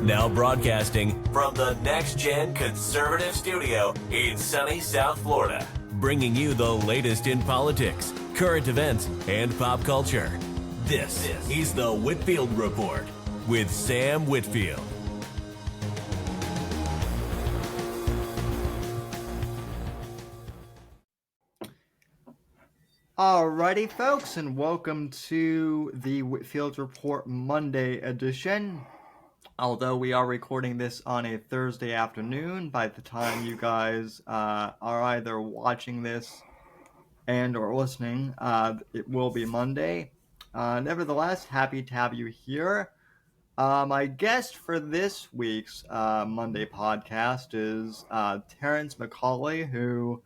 Now broadcasting from the Next Gen Conservative Studio in sunny South Florida, bringing you the latest in politics, current events, and pop culture. This is the Whitfield Report with Sam Whitfield. Alrighty, folks, and welcome to the Whitfield Report Monday edition. Although we are recording this on a Thursday afternoon, by the time you guys are either watching this and or listening, it will be Monday. Nevertheless, happy to have you here. My guest for this week's Monday podcast is Terrence McCauley, who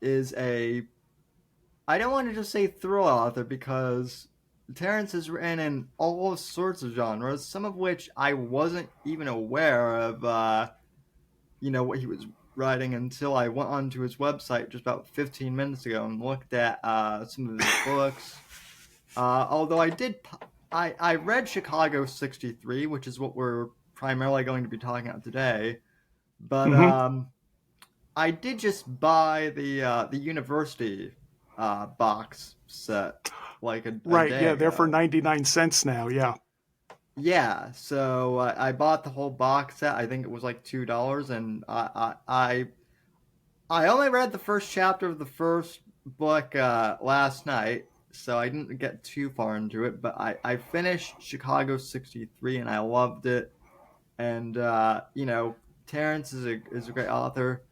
is I don't want to just say thrill author, because Terrence has written in all sorts of genres, some of which I wasn't even aware of, what he was writing until I went onto his website just about 15 minutes ago and looked at some of his books. Although I read Chicago 63, which is what we're primarily going to be talking about today, but I did just buy the University box set like a right day yeah ago. They're for 99 cents now. Yeah, so I bought the whole box set. I think it was like $2, and I only read the first chapter of the first book last night, so I didn't get too far into it, but I finished Chicago 63 and I loved it. And Terrence is a great author,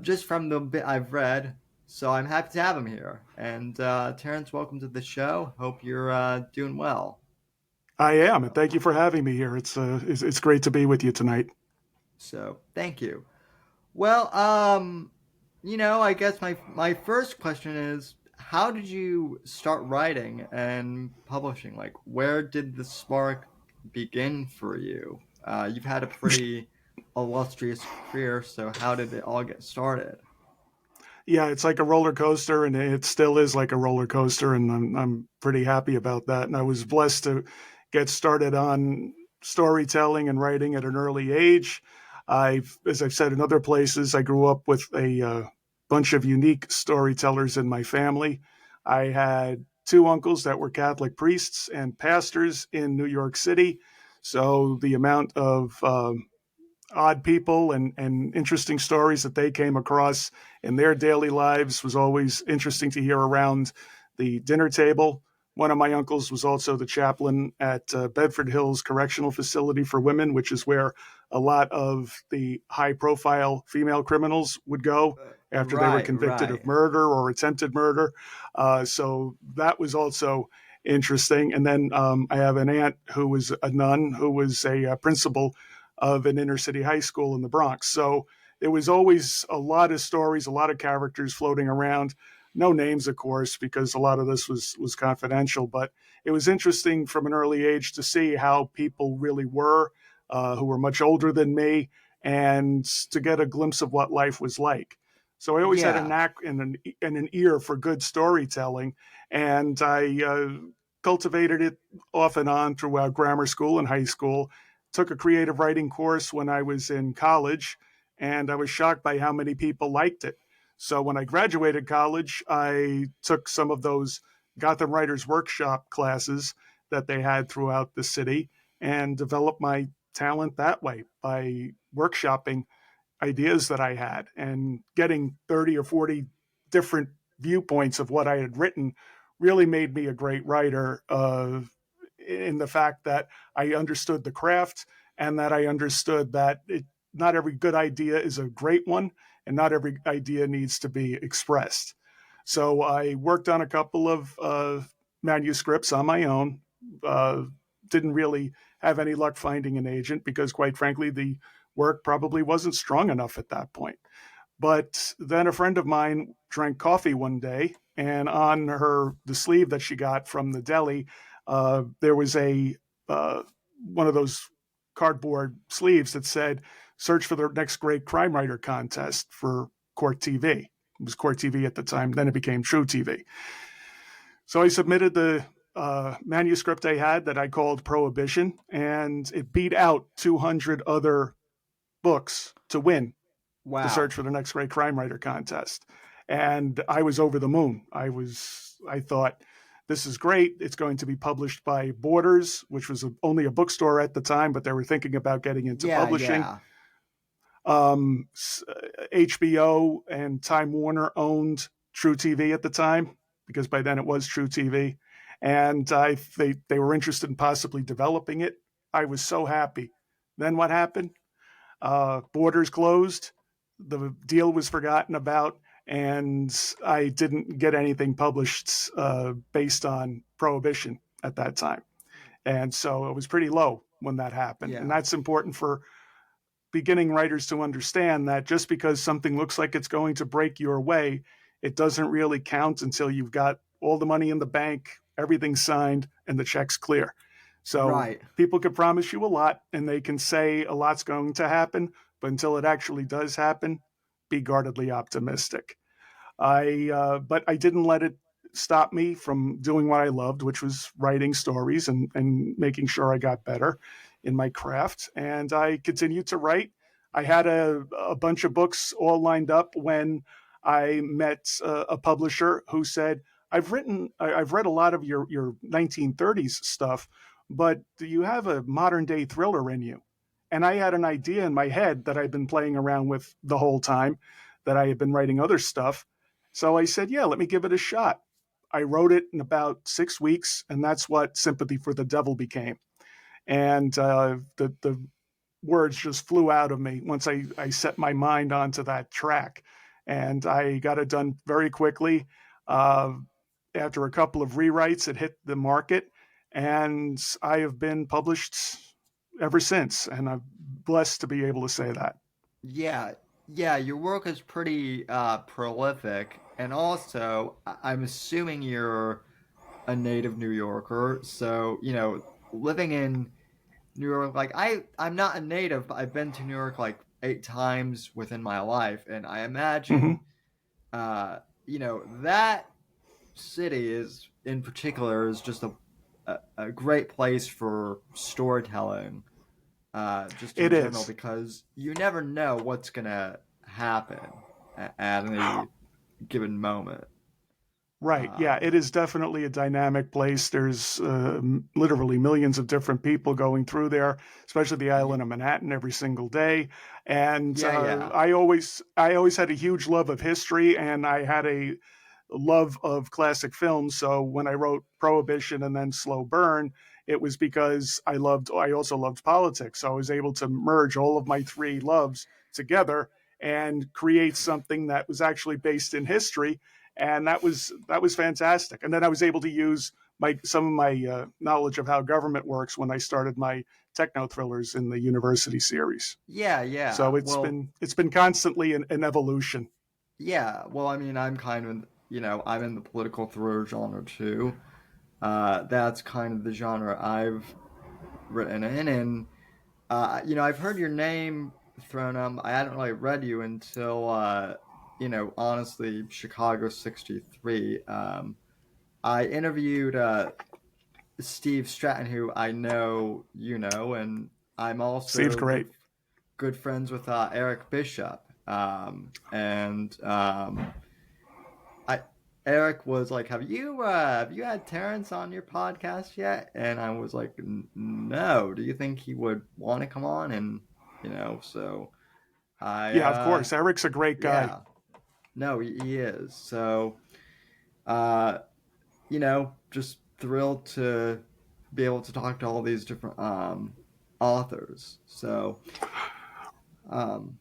just from the bit I've read. So I'm happy to have him here. And Terrence, welcome to the show. Hope you're doing well. I am, and thank you for having me here. It's great to be with you tonight. So thank you. Well, I guess my first question is, how did you start writing and publishing? Like, where did the spark begin for you? You've had a pretty illustrious career, so how did it all get started? Yeah, it's like a roller coaster, and it still is like a roller coaster, and I'm pretty happy about that. And I was blessed to get started on storytelling and writing at an early age. As I've said in other places, I grew up with a bunch of unique storytellers in my family. I had two uncles that were Catholic priests and pastors in New York City, so the amount of odd people and interesting stories that they came across in their daily lives was always interesting to hear around the dinner table. One of my uncles was also the chaplain at Bedford Hills Correctional Facility for Women, which is where a lot of the high-profile female criminals would go after they were convicted of murder or attempted murder. So that was also interesting. And then I have an aunt who was a nun, who was a principal of an inner city high school in the Bronx. So there was always a lot of stories, a lot of characters floating around. No names, of course, because a lot of this was confidential. But it was interesting from an early age to see how people really were, who were much older than me, and to get a glimpse of what life was like. So I always had a knack and an ear for good storytelling, and I cultivated it off and on throughout grammar school and high school. Took a creative writing course when I was in college, and I was shocked by how many people liked it. So when I graduated college, I took some of those Gotham Writers Workshop classes that they had throughout the city and developed my talent that way by workshopping ideas that I had and getting 30 or 40 different viewpoints of what I had written really made me a great writer, in the fact that I understood the craft and that I understood that not every good idea is a great one and not every idea needs to be expressed. So I worked on a couple of manuscripts on my own. Didn't really have any luck finding an agent because, quite frankly, the work probably wasn't strong enough at that point. But then a friend of mine drank coffee one day, and on the sleeve that she got from the deli, there was one of those cardboard sleeves that said, "Search for the next great crime writer contest for Court TV." It was Court TV at the time. Then it became True TV. So I submitted the manuscript I had that I called Prohibition, and it beat out 200 other books to win the Wow. Search for the Next Great Crime Writer contest. And I was over the moon. I thought, this is great. It's going to be published by Borders, which was only a bookstore at the time, but they were thinking about getting into Yeah, publishing. yeah. HBO and Time Warner owned True TV at the time, because by then it was True TV. And they were interested in possibly developing it. I was so happy. Then what happened? Borders closed. The deal was forgotten about, and I didn't get anything published based on Prohibition at that time. And so it was pretty low when that happened. Yeah. And that's important for beginning writers to understand, that just because something looks like it's going to break your way, it doesn't really count until you've got all the money in the bank, everything signed, and the check's clear. So Right. people can promise you a lot, and they can say a lot's going to happen, but until it actually does happen, be guardedly optimistic. But I didn't let it stop me from doing what I loved, which was writing stories and making sure I got better in my craft. And I continued to write. I had a bunch of books all lined up when I met a publisher who said, I've read a lot of your 1930s stuff, but do you have a modern day thriller in you? And I had an idea in my head that I'd been playing around with the whole time, that I had been writing other stuff. So I said, yeah, let me give it a shot. I wrote it in about 6 weeks, and that's what Sympathy for the Devil became. And the words just flew out of me once I set my mind onto that track. And I got it done very quickly. After a couple of rewrites, it hit the market, and I have been published ever since. And I'm blessed to be able to say that. Yeah, yeah, your work is pretty prolific, and also I'm assuming you're a native New Yorker, so living in New York, like I'm not a native, but I've been to New York like 8 times within my life, and I Mm-hmm. imagine, that city is in particular is just a great place for storytelling, just It in general, is. because you never know what's gonna happen at any given moment. Right. Yeah, Um, it is definitely a dynamic place. There's literally millions of different people going through there, especially the y- island of Manhattan every single day. And yeah, yeah, I always had a huge love of history, and I had a love of classic films. So when I wrote Prohibition and then Slow Burn, it was because I also loved politics. So I was able to merge all of my three loves together and create something that was actually based in history. And that was fantastic. And then I was able to use some of my knowledge of how government works when I started my techno thrillers in the university series. yeah, yeah. So it's been constantly an evolution. Yeah. Well, I mean, I'm kind of I'm in the political thriller genre too. That's kind of the genre I've written in, and I've heard your name thrown up. I hadn't really read you until honestly, Chicago '63. I interviewed Steve Stratton, who I know and I'm Steve's also great. good friends with Eric Bishop. And I Eric was like, "Have you had Terrence on your podcast yet?" And I was like, "No. Do you think he would want to come on?" And so I Yeah, of course. Eric's a great guy. yeah, no, he is. So uh, just thrilled to be able to talk to all these different authors. So um,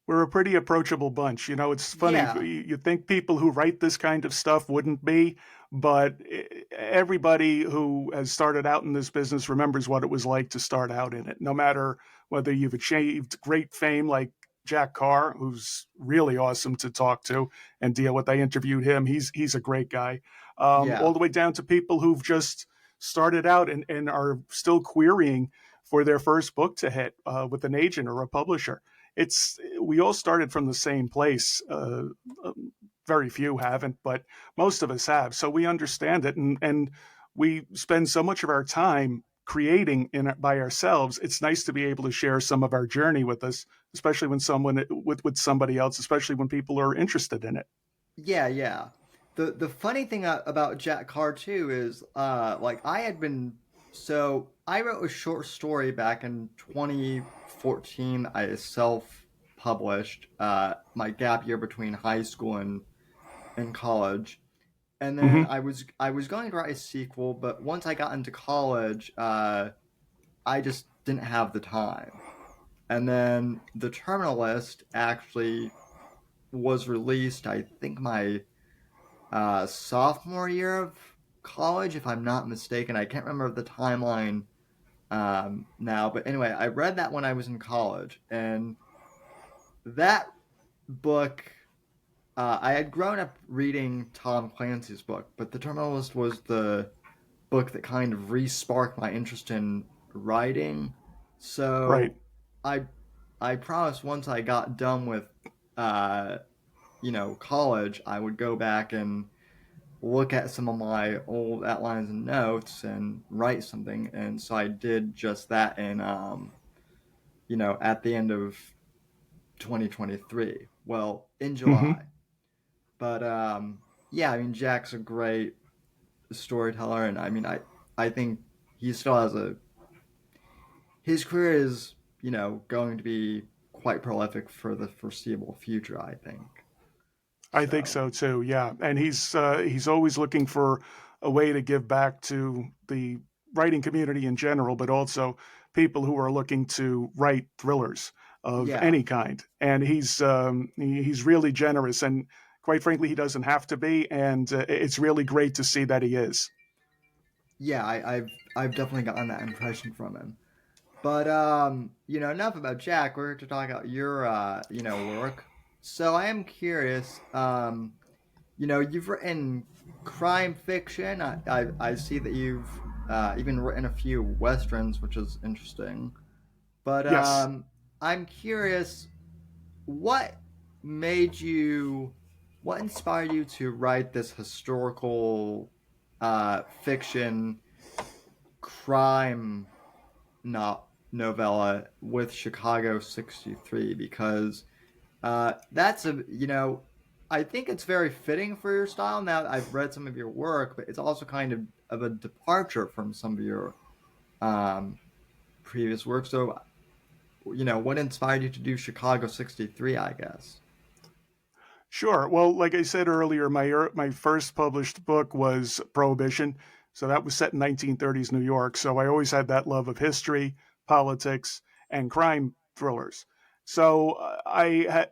We're a pretty approachable bunch. It's funny. yeah, You think people who write this kind of stuff wouldn't be, but everybody who has started out in this business remembers what it was like to start out in it. No matter whether you've achieved great fame like Jack Carr, who's really awesome to talk to and deal with. I interviewed him. He's a great guy. All yeah, the way down to people who've just started out and are still querying for their first book to hit with an agent or a publisher. We all started from the same place. Very few haven't, but most of us have. So we understand it, and we spend so much of our time creating by ourselves. It's nice to be able to share some of our journey with us, especially when someone with somebody else, especially when people are interested in it. Yeah, yeah. The funny thing about Jack Carr too is like I had been so I wrote a short story back in 2014. I self-published my gap year between high school and college. And then Hmm. I was going to write a sequel, but once I got into college, I just didn't have the time. And then The Terminalist actually was released, I think my sophomore year of college, if I'm not mistaken. I can't remember the timeline now, but anyway, I read that when I was in college, and that book. I had grown up reading Tom Clancy's book, but The Terminalist was the book that kind of re-sparked my interest in writing. Right. So I I promised once I got done with uh, college, I would go back and look at some of my old outlines and notes and write something. And so I did just that in at the end of 2023. Well, in Hmm. July. But yeah, I mean Jack's a great storyteller, and I mean I think he still has a his career is going to be quite prolific for the foreseeable future. I think I think so. so too. Yeah, and he's always looking for a way to give back to the writing community in general, but also people who are looking to write thrillers of Yeah, any kind. And he's really generous, and quite frankly, he doesn't have to be. And it's really great to see that he is. yeah, I've definitely gotten that impression from him. But enough about Jack. We're here to talk about your work. So I am curious. You've written crime fiction. I see that you've even written a few westerns, which is interesting. But Yes. I'm curious, what made you, what inspired you to write this historical fiction crime novella with Chicago 63? Because that's I think it's very fitting for your style. Now I've read some of your work, but it's also kind of a departure from some of your um, previous work. So, what inspired you to do Chicago 63, I guess? Sure. Well, like I said earlier, my first published book was Prohibition, so that was set in 1930s New York. So I always had that love of history, politics, and crime thrillers. So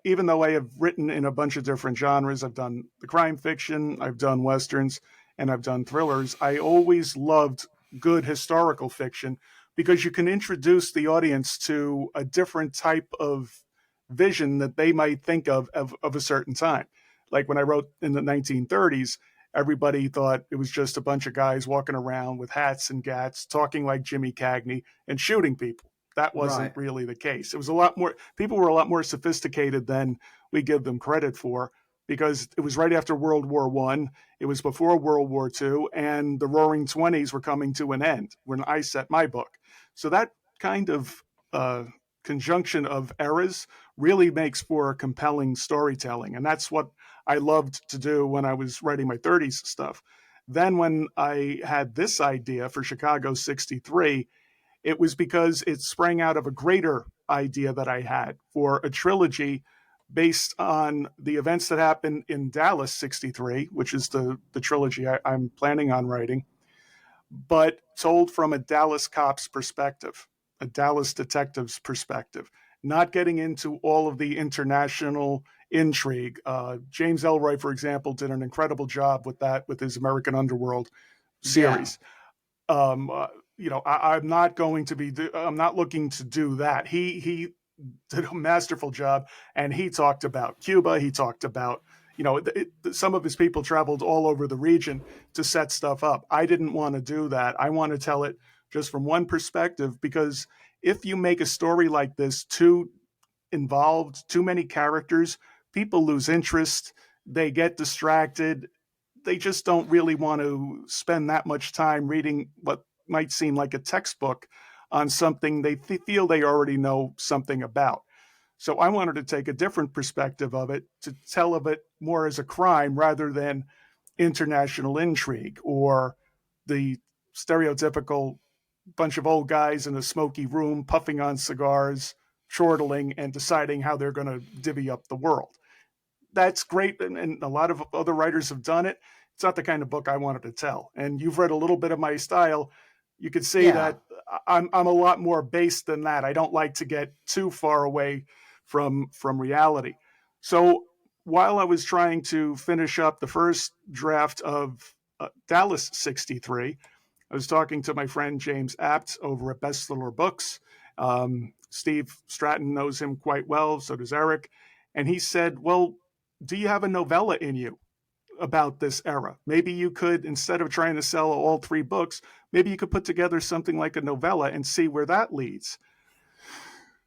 even though I have written in a bunch of different genres, I've done the crime fiction, I've done westerns, and I've done thrillers. I always loved good historical fiction because you can introduce the audience to a different type of vision that they might think of a certain time. Like when I wrote in the 1930s, everybody thought it was just a bunch of guys walking around with hats and gats, talking like Jimmy Cagney and shooting people. That wasn't Right. really the case. It was a lot more, people were a lot more sophisticated than we give them credit for because it was right after World War One, it was before World War Two, and the Roaring Twenties were coming to an end when I set my book. So that kind of uh, conjunction of eras really makes for compelling storytelling. And that's what I loved to do when I was writing my 30s stuff. Then, when I had this idea for Chicago 63, it was because it sprang out of a greater idea that I had for a trilogy based on the events that happened in Dallas 63, which is the trilogy I'm planning on writing, but told from a Dallas cop's perspective, a Dallas detective's perspective, not getting into all of the international intrigue. James Elroy, for example, did an incredible job with that with his American Underworld Yeah. series. Um, uh, I'm not going to be. I'm not looking to do that. He did a masterful job, and he talked about Cuba. He talked about some of his people traveled all over the region to set stuff up. I didn't want to do that. I want to tell it just from one perspective because if you make a story like this too involved, too many characters, people lose interest. They get distracted. they just don't really want to spend that much time reading what might seem like a textbook on something they feel they already know something about. So I wanted to take a different perspective of it, to tell of it more as a crime rather than international intrigue or the stereotypical bunch of old guys in a smoky room puffing on cigars, chortling, and deciding how they're going to divvy up the world. That's great, and a lot of other writers have done it. It's not the kind of book I wanted to tell. And you've read a little bit of my style. You could see Yeah. that I'm a lot more based than that. I don't like to get too far away from reality. So while I was trying to finish up the first draft of Dallas 63, I was talking to my friend James Apt over at Bestseller Books. Steve Stratton knows him quite well, so does Eric. And he said, well, do you have a novella in you about this era? Maybe you could, instead of trying to sell all 3 books, maybe you could put together something like a novella and see where that leads.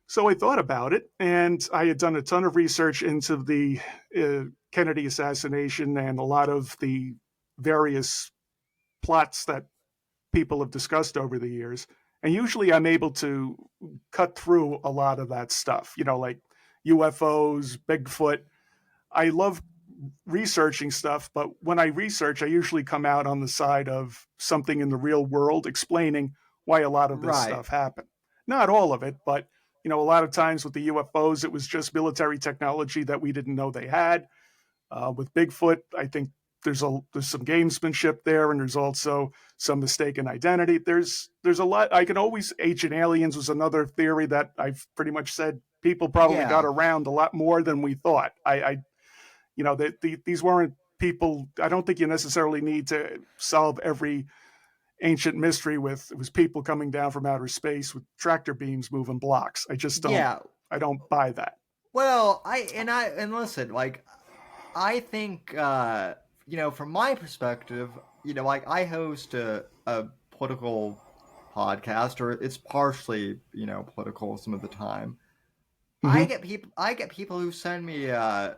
So I thought about it, and I had done a ton of research into the Kennedy assassination and a lot of the various plots that people have discussed over the years. And usually I'm able to cut through a lot of that stuff, like UFOs, Bigfoot. I love researching stuff, but when I research, I usually come out on the side of something in the real world explaining why a lot of this Right. stuff happened. Not all of it, but a lot of times with the UFOs, it was just military technology that we didn't know they had. With Bigfoot, I think there's some gamesmanship there, and there's also some mistaken identity. There's a lot. I can always Ancient Aliens was another theory that I've pretty much said people probably got around a lot more than we thought. These weren't people. I don't think you necessarily need to solve every ancient mystery with it was people coming down from outer space with tractor beams moving blocks. I just don't. Yeah. I don't buy that. Well, and listen, like, I think, from my perspective, like, I host a political podcast, or it's partially, political some of the time. Mm-hmm. I get people who send me, I'm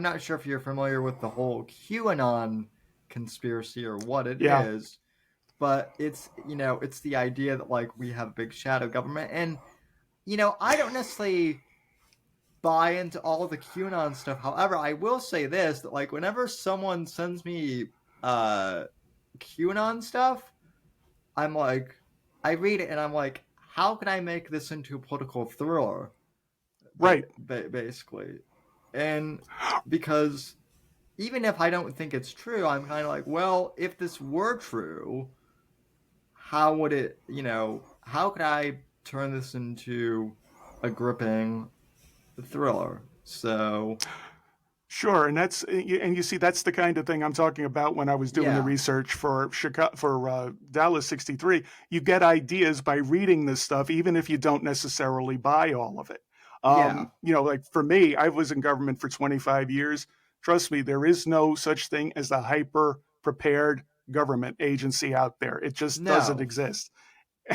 not sure if you're familiar with the whole QAnon conspiracy or what it is, but it's the idea that, like, we have a big shadow government, and I don't necessarily buy into all the QAnon stuff. However, I will say this, that, like, whenever someone sends me QAnon stuff, I'm like, I read it and I'm like, how can I make this into a political thriller? Right. Basically. And because even if I don't think it's true, I'm kind of like, well, if this were true, how would it, how could I turn this into a gripping thriller? So sure, and you see that's the kind of thing I'm talking about when I was doing the research for Dallas 63. You get ideas by reading this stuff, even if you don't necessarily buy all of it. Like for me, I was in government for 25 years. Trust me, there is no such thing as a hyper prepared government agency out there. It just doesn't exist.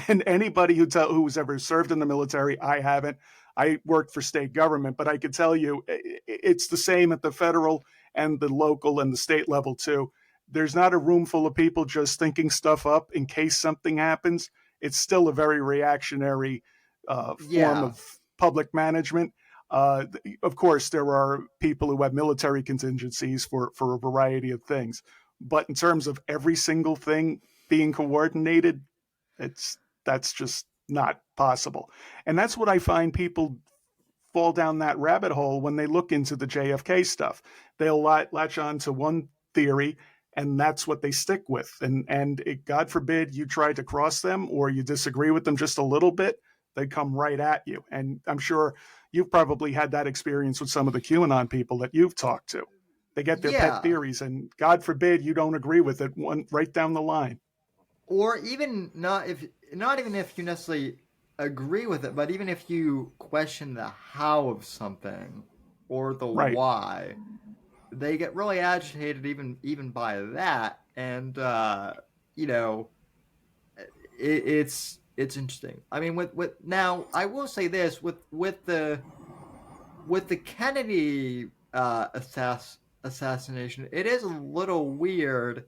And anybody who's ever served in the military, I haven't. I worked for state government, but I could tell you it's the same at the federal and the local and the state level too. There's not a room full of people just thinking stuff up in case something happens. It's still a very reactionary form of public management. Of course, there are people who have military contingencies for a variety of things. But in terms of every single thing being coordinated, that's just not possible. And that's what I find people fall down that rabbit hole when they look into the JFK stuff. They'll latch on to one theory and that's what they stick with. And God forbid you try to cross them or you disagree with them just a little bit, they come right at you. And I'm sure you've probably had that experience with some of the QAnon people that you've talked to. They get their pet theories and God forbid you don't agree with it right down the line. Or even not even if you necessarily agree with it, but even if you question the how of something or the why, they get really agitated even by that, and it's interesting. I mean, with now, I will say this with the Kennedy assassination, it is a little weird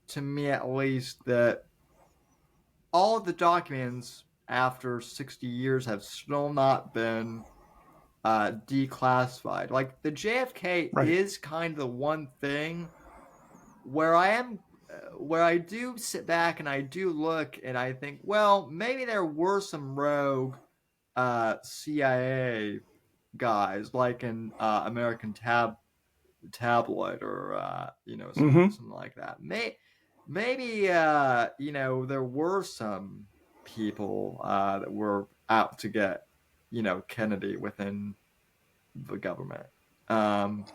to me, at least, that all of the documents after 60 years have still not been declassified. Like the JFK Right. is kind of the one thing where where I do sit back and I do look and I think, well, maybe there were some rogue CIA guys, like in American Tabloid, or Mm-hmm. something like that. Maybe there were some people that were out to get Kennedy within the government. Um,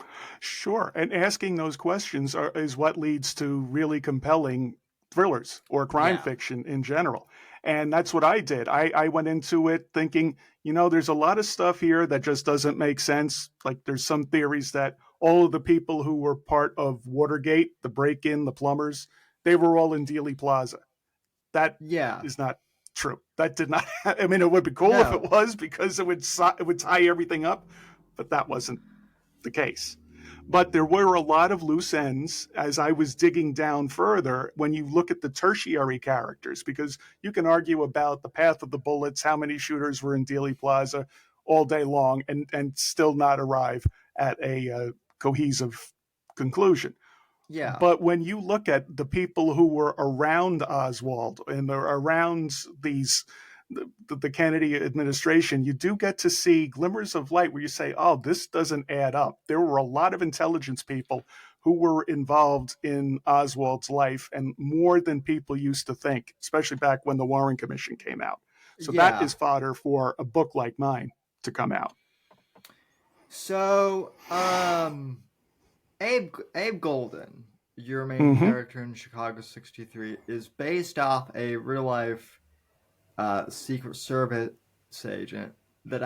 Sure. And asking those questions is what leads to really compelling thrillers or crime yeah, fiction in general. And that's what I did. I went into it thinking, there's a lot of stuff here that just doesn't make sense. Like there's some theories that all of the people who were part of Watergate, the break in, the plumbers, they were all in Dealey Plaza. That yeah, is not true. That did not, I mean, it would be cool if it no, was because it would tie everything up, but that wasn't the case. But there were a lot of loose ends as I was digging down further when you look at the tertiary characters, because you can argue about the path of the bullets, how many shooters were in Dealey Plaza all day long, and still not arrive at a cohesive conclusion. yeah, But when you look at the people who were around Oswald and around the Kennedy administration, you do get to see glimmers of light where you say, oh, this doesn't add up. There were a lot of intelligence people who were involved in Oswald's life, and more than people used to think, especially back when the Warren Commission came out. So that yeah. is fodder for a book like mine to come out. So, Abe Golden, your main Mm-hmm. character in Chicago '63, is based off a real life Secret Service agent that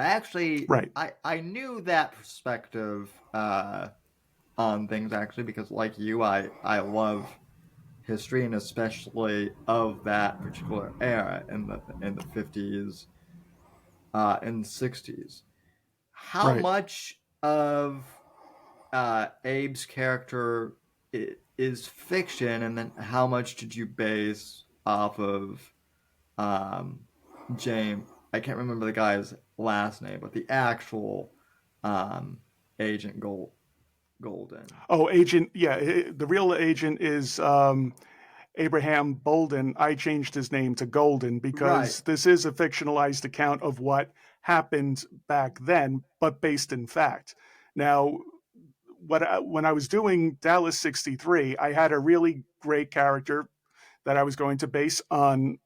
Right. I knew that perspective on things, actually, because like you, I love history, and especially of that particular era in the 50s and 60s. How Right. much of Abe's character is fiction, and then how much did you base off of um, James? I can't remember the guy's last name, but the actual um, Agent Golden. Oh, agent. Yeah, the real agent is Abraham Bolden. I changed his name to Golden Right. because this is a fictionalized account of what happened back then, but based in fact. Now, when I was doing Dallas 63, I had a really great character that I was going to base on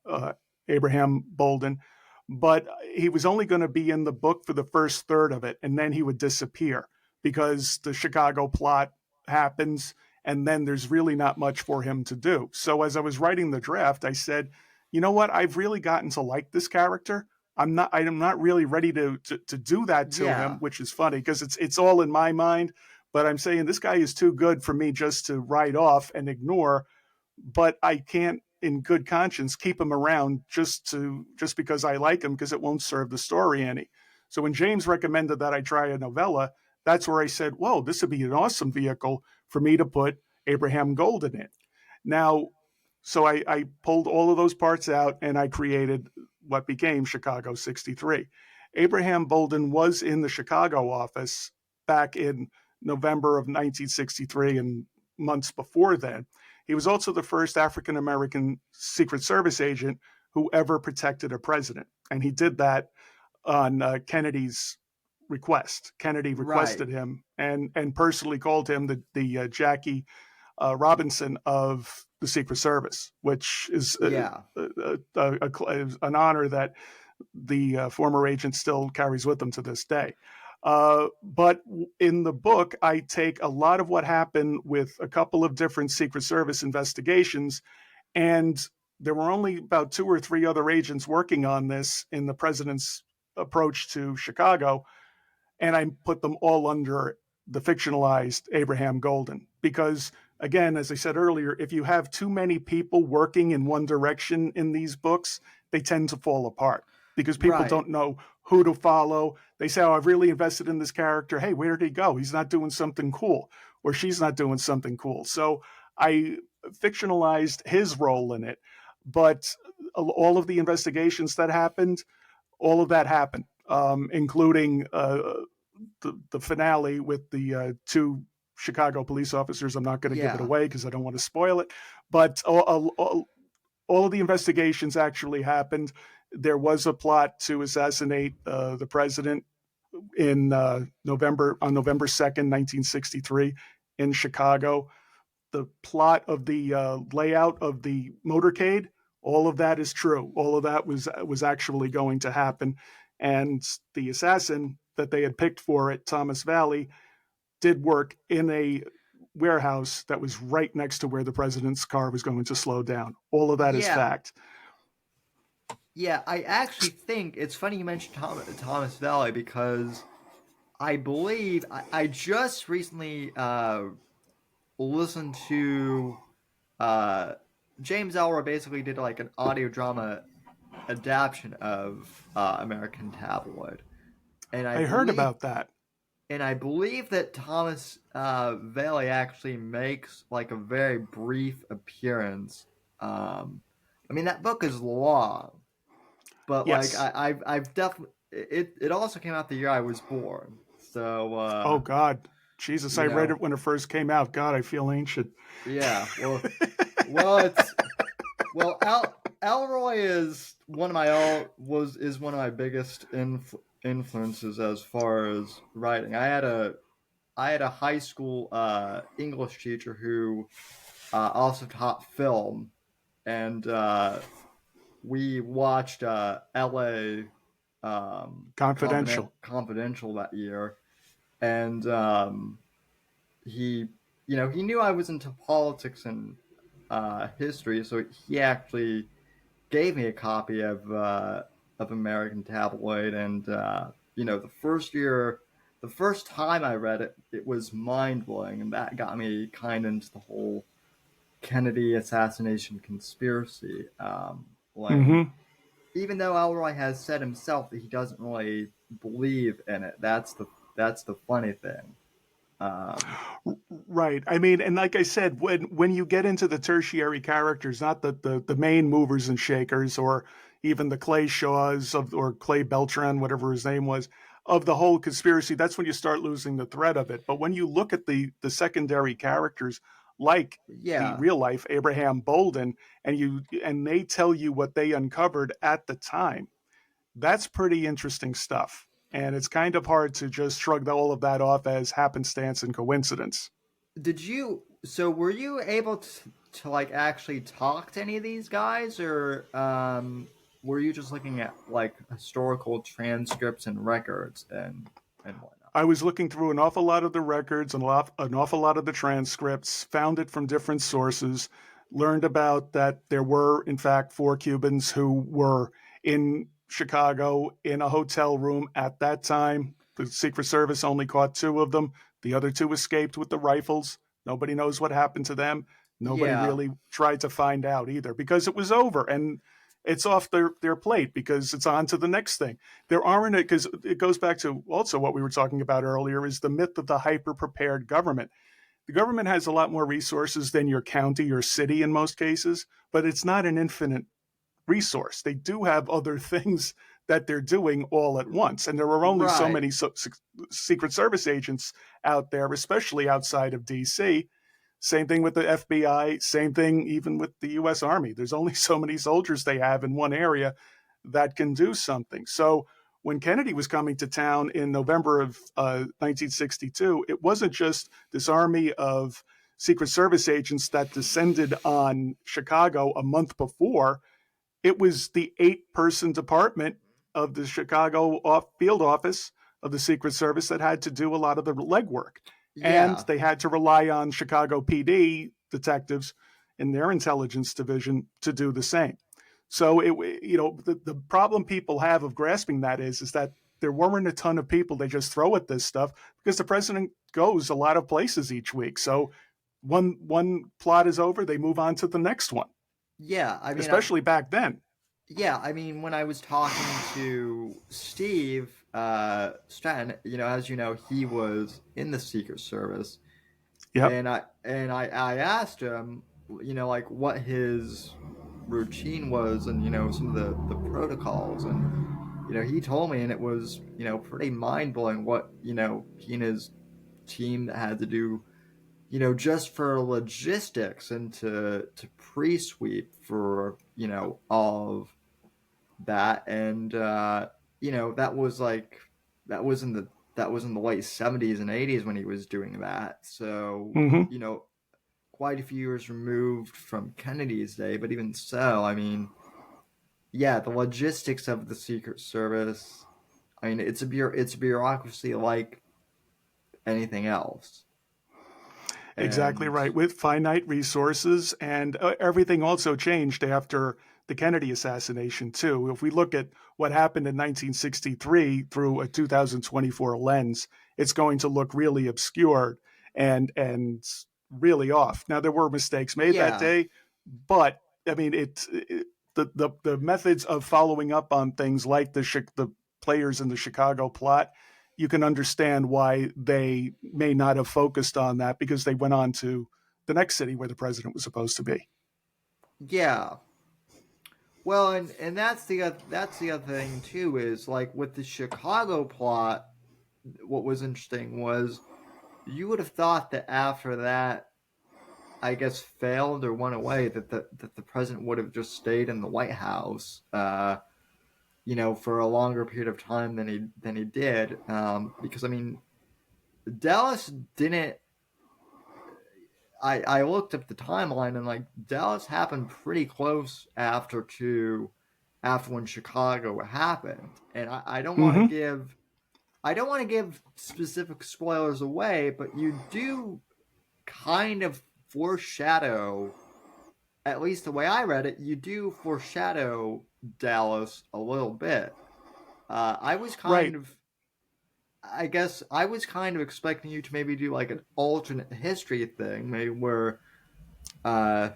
Abraham Bolden, but he was only going to be in the book for the first third of it, and then he would disappear because the Chicago plot happens, and then there's really not much for him to do. So as I was writing the draft, I said, you know what? I've really gotten to like this character. I'm not really ready to do that to him, Yeah. which is funny because it's all in my mind. But I'm saying this guy is too good for me just to write off and ignore, but I can't in good conscience keep him around just because I like him, because it won't serve the story any. So when James recommended that I try a novella, that's where I said, whoa, this would be an awesome vehicle for me to put Abraham Golden in. Now, so I pulled all of those parts out and I created what became Chicago 63. Abraham Bolden was in the Chicago office back in November of 1963 and months before then. He was also the first African American Secret Service agent who ever protected a president. And he did that on Kennedy's request. Kennedy Right. requested him and personally called him the Jackie Robinson of the Secret Service, which is Yeah. an honor that the former agent still carries with him to this day. But in the book, I take a lot of what happened with a couple of different Secret Service investigations, and there were only about 2 or 3 other agents working on this in the president's approach to Chicago, and I put them all under the fictionalized Abraham Golden. Because, again, as I said earlier, if you have too many people working in one direction in these books, they tend to fall apart because people Right. don't know who to follow. They say, oh, I've really invested in this character. Hey, where did he go? He's not doing something cool. or she's not doing something cool. So I fictionalized his role in it, but all of the investigations that happened, all of that happened, including the finale with the two Chicago police officers. I'm not going to give it Yeah. away because I don't want to spoil it, but all of the investigations actually happened. There was a plot to assassinate the president in November 2nd, 1963, in Chicago. The plot of the layout of the motorcade, all of that is true. All of that was actually going to happen, and the assassin that they had picked for it, Thomas Valley, did work in a warehouse that was right next to where the president's car was going to slow down. All of that is Yeah. fact. Yeah, I actually think it's funny you mentioned Thomas Valley, because I believe I just recently listened to James Elroy basically did like an audio drama adaptation of American Tabloid, and I heard about that. I believe that Thomas Valley actually makes like a very brief appearance. I mean, that book is long, but like Yes. I've definitely it also came out the year I was born, so Oh God, Jesus! you I read know, it when it first came out. God, I feel ancient. yeah. Well, it's Elroy is one of my biggest influences as far as writing. I had a high school English teacher who also taught film, and we watched L.A. Confidential. Confidential that year, and he, he knew I was into politics and history, so he actually gave me a copy of American Tabloid, and the first time I read it, it was mind blowing, and that got me kind of into the whole Kennedy assassination conspiracy. Like, Mm-hmm. even though Elroy has said himself that he doesn't really believe in it, that's the funny thing. Um, Right. I mean, and like I said, when you get into the tertiary characters, not the main movers and shakers, or even the Clay Shaws or Clay Beltran, whatever his name was, of the whole conspiracy, that's when you start losing the thread of it. But when you look at the secondary characters, like the yeah, real life Abraham Bolden, and they tell you what they uncovered at the time, that's pretty interesting stuff. And it's kind of hard to just shrug all of that off as happenstance and coincidence. were you able to like actually talk to any of these guys, or were you just looking at like historical transcripts and records and whatnot? I was looking through an awful lot of the records and an awful lot of the transcripts, found it from different sources, learned about that there were, in fact, 4 Cubans who were in Chicago in a hotel room at that time. The Secret Service only caught 2 of them. The other 2 escaped with the rifles. Nobody knows what happened to them. Nobody Yeah, really tried to find out either, because it was over and it's off their plate, because it's on to the next thing. There aren't, because it goes back to also what we were talking about earlier, is the myth of the hyper prepared government. The government has a lot more resources than your county or city in most cases, but it's not an infinite resource. They do have other things that they're doing all at once, and there are only so right. many Secret Service agents out there, especially outside of DC. Same thing with the FBI, same thing even with the US Army. There's only so many soldiers they have in one area that can do something. So when Kennedy was coming to town in November of 1962, it wasn't just this army of Secret Service agents that descended on Chicago a month before. It was the 8-person department of the Chicago field office of the Secret Service that had to do a lot of the legwork. And Yeah, they had to rely on Chicago PD detectives in their intelligence division to do the same. So the problem people have of grasping that is that there weren't a ton of people they just throw at this stuff, because the president goes a lot of places each week. So one plot is over, they move on to the next one, yeah. especially back then. I mean, when I was talking to Steve Stratton, as you know, he was in the Secret Service, Yep. And I asked him, like what his routine was, and some of the protocols, and he told me, and it was pretty mind blowing what he and his team had to do, just for logistics and to pre-sweep for all of that. And that was like that was in the late 70s and 80s when he was doing that. So Hmm. quite a few years removed from Kennedy's day, but even so, I mean, yeah, the logistics of the Secret Service, I mean, it's a bureaucracy like anything else. Exactly And right. With finite resources, and everything also changed after the Kennedy assassination, too. If we look at what happened in 1963 through a 2024 lens, it's going to look really obscured and really off. Now, there were mistakes made that yeah, day, but I mean, the methods of following up on things like the players in the Chicago plot, you can understand why they may not have focused on that, because they went on to the next city where the president was supposed to be. yeah. Well, and that's the other thing too, is like with the Chicago plot. What was interesting was you would have thought that after that, I guess, failed or went away, that the president would have just stayed in the White House, for a longer period of time than he did. Because I mean, Dallas didn't. I looked up the timeline, and like Dallas happened pretty close after when Chicago happened, and I don't want to Mm-hmm. give specific spoilers away, but you do kind of foreshadow, at least the way I read it, you do foreshadow Dallas a little bit. I was Right. kind of, I guess, I was kind of expecting you to maybe do like an alternate history thing, maybe where, uh,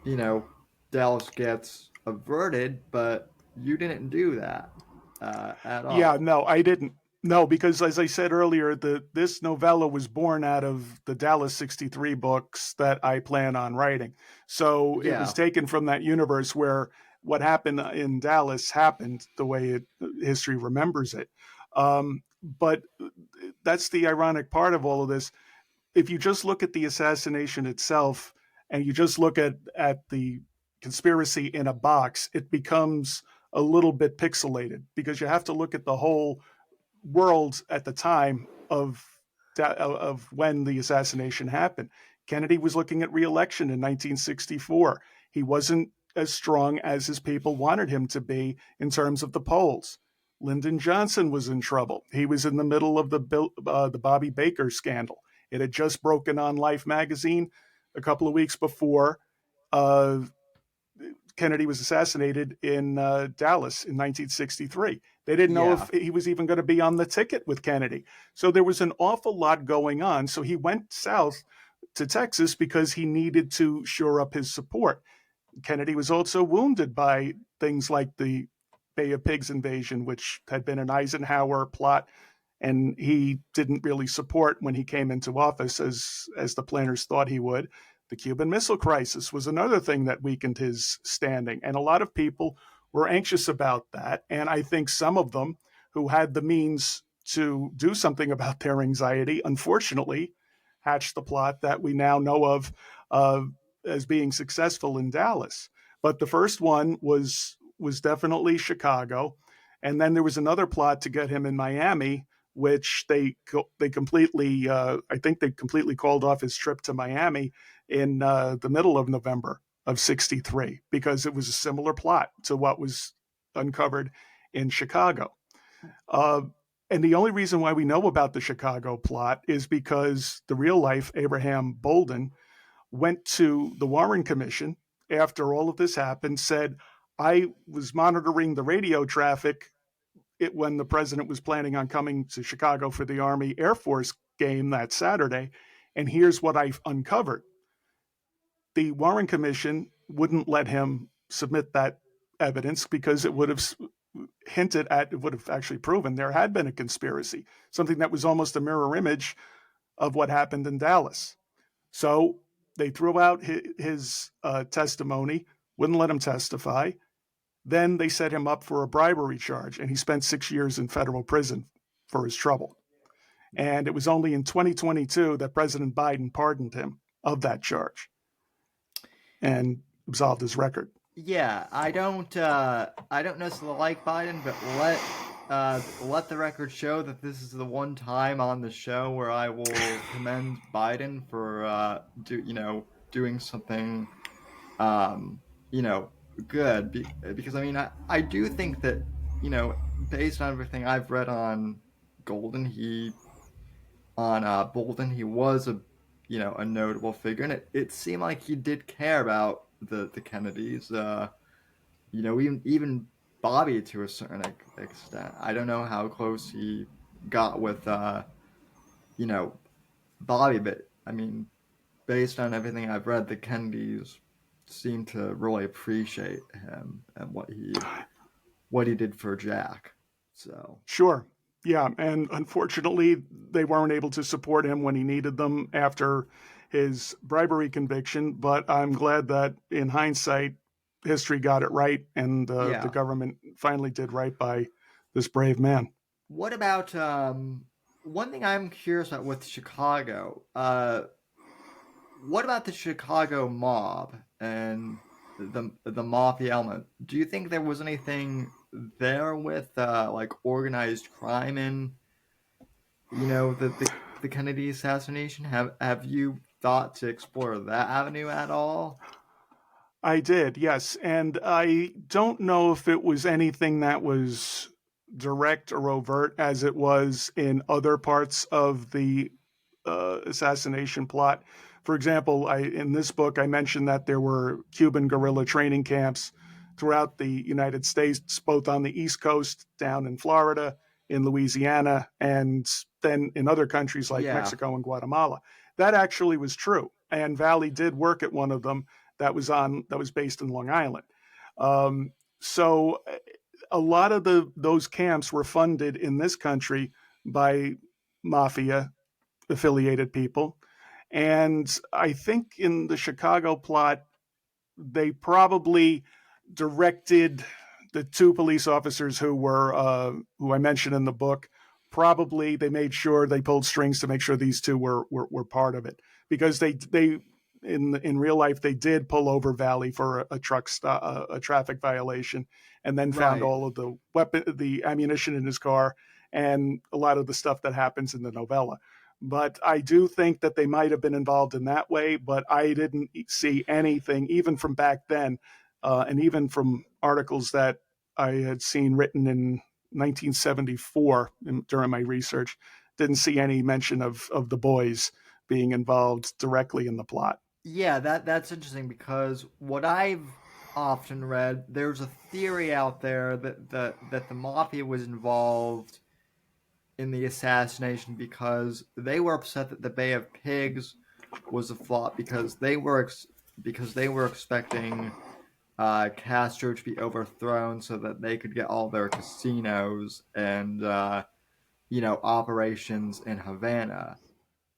you know, Dallas gets averted, but you didn't do that at Yeah, all. no, I didn't. No, because as I said earlier, this novella was born out of the Dallas 63 books that I plan on writing. So it was Yeah, taken from that universe where what happened in Dallas happened the way history remembers it. But that's the ironic part of all of this. If you just look at the assassination itself and you just look at the conspiracy in a box, it becomes a little bit pixelated, because you have to look at the whole world at the time of when the assassination happened. Kennedy was looking at re-election in 1964. He wasn't as strong as his people wanted him to be in terms of the polls. Lyndon Johnson was in trouble. He was in the middle of the Bobby Baker scandal. It had just broken on Life magazine a couple of weeks before uh, Kennedy was assassinated in Dallas in 1963. They didn't know yeah, if he was even going to be on the ticket with Kennedy. So there was an awful lot going on. So he went south to Texas because he needed to shore up his support. Kennedy was also wounded by things like the Bay of Pigs invasion, which had been an Eisenhower plot, and he didn't really support when he came into office as the planners thought he would. The Cuban Missile Crisis was another thing that weakened his standing, and a lot of people were anxious about that. And I think some of them who had the means to do something about their anxiety, unfortunately, hatched the plot that we now know of uh, as being successful in Dallas. But the first one was definitely Chicago, and then there was another plot to get him in Miami, which they completely I think they completely called off his trip to Miami in the middle of November of '63, because it was a similar plot to what was uncovered in Chicago. Uh, and the only reason why we know about the Chicago plot is because the real life Abraham Bolden went to the Warren Commission after all of this happened, said, I was monitoring the radio traffic when the president was planning on coming to Chicago for the Army Air Force game that Saturday, and here's what I've uncovered. The Warren Commission wouldn't let him submit that evidence because it would have it would have actually proven there had been a conspiracy, something that was almost a mirror image of what happened in Dallas. So they threw out his testimony, wouldn't let him testify. Then they set him up for a bribery charge, and he spent 6 years in federal prison for his trouble. And it was only in 2022 that President Biden pardoned him of that charge and absolved his record. Yeah, I don't necessarily like Biden, but let the record show that this is the one time on the show where I will commend Biden for doing something good, because I mean I do think that based on everything I've read on Golden, Bolden, he was a notable figure, and it seemed like he did care about the Kennedys. Even Bobby to a certain extent. I don't know how close he got with Bobby, but I mean, based on everything I've read, the Kennedys seem to really appreciate him and what he did for Jack. So Sure. Yeah. And unfortunately, they weren't able to support him when he needed them after his bribery conviction. But I'm glad that in hindsight, history got it right, and the government finally did right by this brave man. What about one thing I'm curious about with Chicago? What about the Chicago mob and the mafia element? Do you think there was anything there with like organized crime in the Kennedy assassination? Have you thought to explore that avenue at all? I did, yes. And I don't know if it was anything that was direct or overt as it was in other parts of the assassination plot. For example, in this book, I mentioned that there were Cuban guerrilla training camps throughout the United States, both on the East Coast, down in Florida, in Louisiana, and then in other countries like Mexico and Guatemala. That actually was true. And Valley did work at one of them that was based in Long Island. So a lot of those camps were funded in this country by mafia affiliated people. And I think in the Chicago plot, they probably directed the two police officers who I mentioned in the book. Probably they made sure they pulled strings to make sure these two were part of it, because they in real life they did pull over Valley for a traffic violation, and then found all of the ammunition in his car, and a lot of the stuff that happens in the novella. But I do think that they might have been involved in that way, but I didn't see anything, even from back then, and even from articles that I had seen written in 1974 during my research, didn't see any mention of the boys being involved directly in the plot. Yeah, that's interesting, because what I've often read, there's a theory out there that the mafia was involved in the assassination because they were upset that the Bay of Pigs was a flop, because they were expecting Castro to be overthrown so that they could get all their casinos and operations in Havana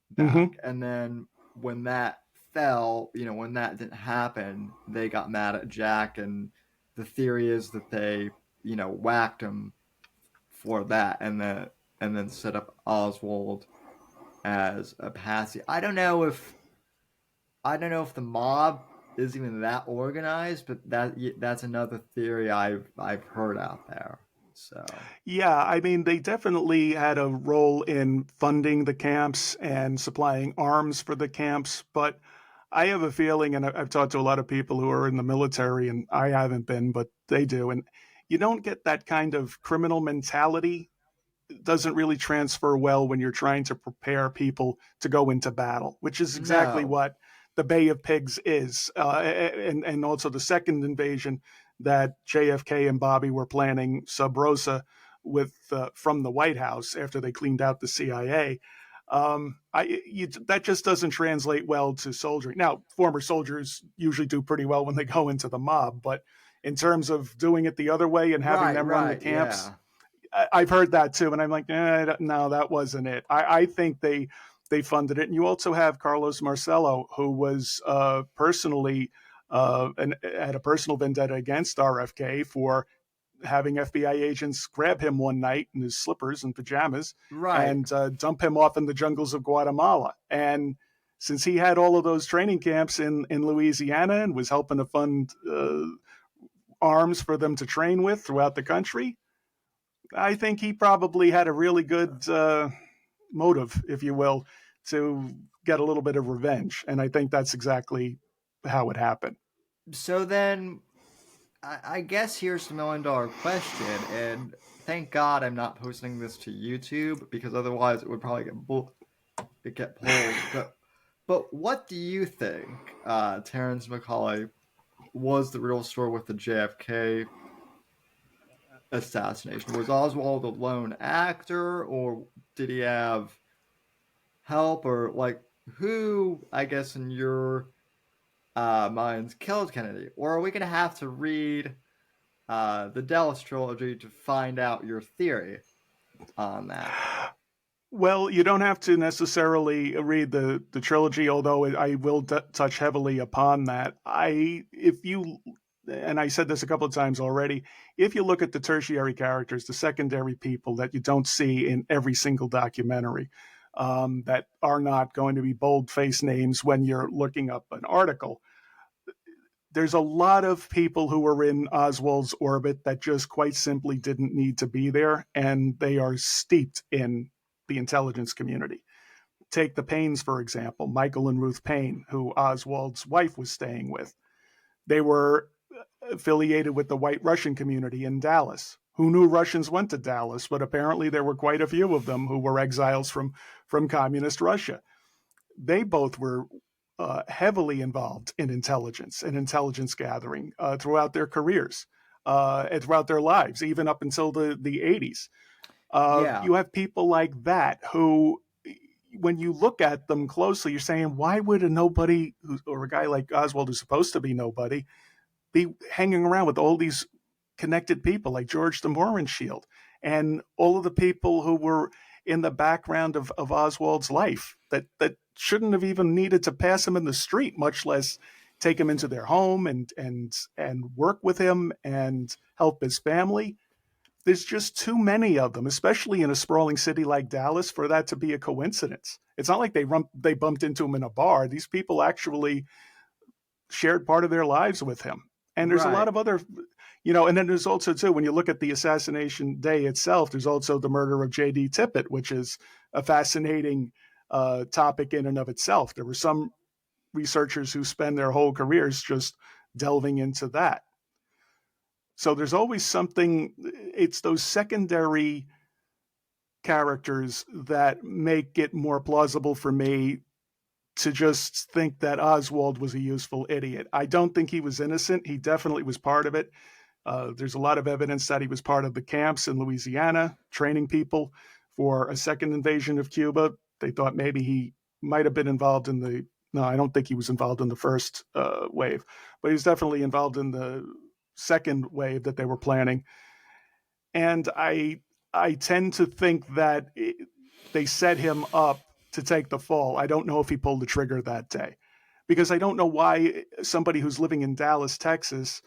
back. Mm-hmm. And then when that fell, when that didn't happen, they got mad at Jack, and the theory is that they whacked him for that, and then set up Oswald as a patsy. I don't know if the mob is even that organized, but that's another theory I've heard out there. So yeah, I mean, they definitely had a role in funding the camps and supplying arms for the camps, but I have a feeling, and I've talked to a lot of people who are in the military, and I haven't been, but they do, and you don't get that kind of criminal mentality. It doesn't really transfer well when you're trying to prepare people to go into battle, which is exactly what the Bay of Pigs is, and also the second invasion that JFK and Bobby were planning sub rosa with from the White House after they cleaned out the CIA. That just doesn't translate well to soldiering. Now, former soldiers usually do pretty well when they go into the mob, but in terms of doing it the other way and having them run the camps, I've heard that too, and I'm like, no, that wasn't it. I think they they funded it. And you also have Carlos Marcello, who was personally had a personal vendetta against RFK for having FBI agents grab him one night in his slippers and pajamas Right. and dump him off in the jungles of Guatemala. And since he had all of those training camps in Louisiana and was helping to fund arms for them to train with throughout the country, I think he probably had a really good motive, if you will, to get a little bit of revenge. And I think that's exactly how it happened. So then, I guess here's the $1,000,000 question, and thank God I'm not posting this to YouTube because otherwise it would probably get pulled. But what do you think, Terrence McCauley, was the real story with the JFK assassination? Was Oswald a lone actor, or did he have help, or like who? I guess in your minds killed Kennedy, or are we gonna have to read the Dallas trilogy to find out your theory on that? Well, you don't have to necessarily read the trilogy, although I will touch heavily upon that. If you, and I said this a couple of times already, if you look at the tertiary characters, the secondary people that you don't see in every single documentary, that are not going to be bold-faced names when you're looking up an article, there's a lot of people who were in Oswald's orbit that just quite simply didn't need to be there, and they are steeped in the intelligence community. Take the Paynes, for example, Michael and Ruth Payne, who Oswald's wife was staying with. They were affiliated with the white Russian community in Dallas. Who knew Russians went to Dallas? But apparently there were quite a few of them who were exiles from communist Russia. They both were heavily involved in intelligence and intelligence gathering throughout their careers and throughout their lives, even up until the 80s. Yeah, You have people like that who, when you look at them closely, you're saying, why would a nobody or a guy like Oswald, who's supposed to be nobody, be hanging around with all these connected people like George de Mohrenschildt and all of the people who were in the background of Oswald's life that shouldn't have even needed to pass him in the street, much less take him into their home and work with him and help his family. There's just too many of them, especially in a sprawling city like Dallas, for that to be a coincidence. It's not like they bumped into him in a bar. These people actually shared part of their lives with him. And there's a lot right. of other, and then there's also, too, when you look at the assassination day itself, there's also the murder of J.D. Tippit, which is a fascinating topic in and of itself. There were some researchers who spend their whole careers just delving into that. So there's always something, it's those secondary characters that make it more plausible for me to just think that Oswald was a useful idiot. I don't think he was innocent. He definitely was part of it. There's a lot of evidence that he was part of the camps in Louisiana, training people for a second invasion of Cuba. They thought maybe he might have been involved in no, I don't think he was involved in the first wave, but he was definitely involved in the second wave that they were planning. And I tend to think that they set him up to take the fall. I don't know if he pulled the trigger that day, because I don't know why somebody who's living in Dallas, Texas,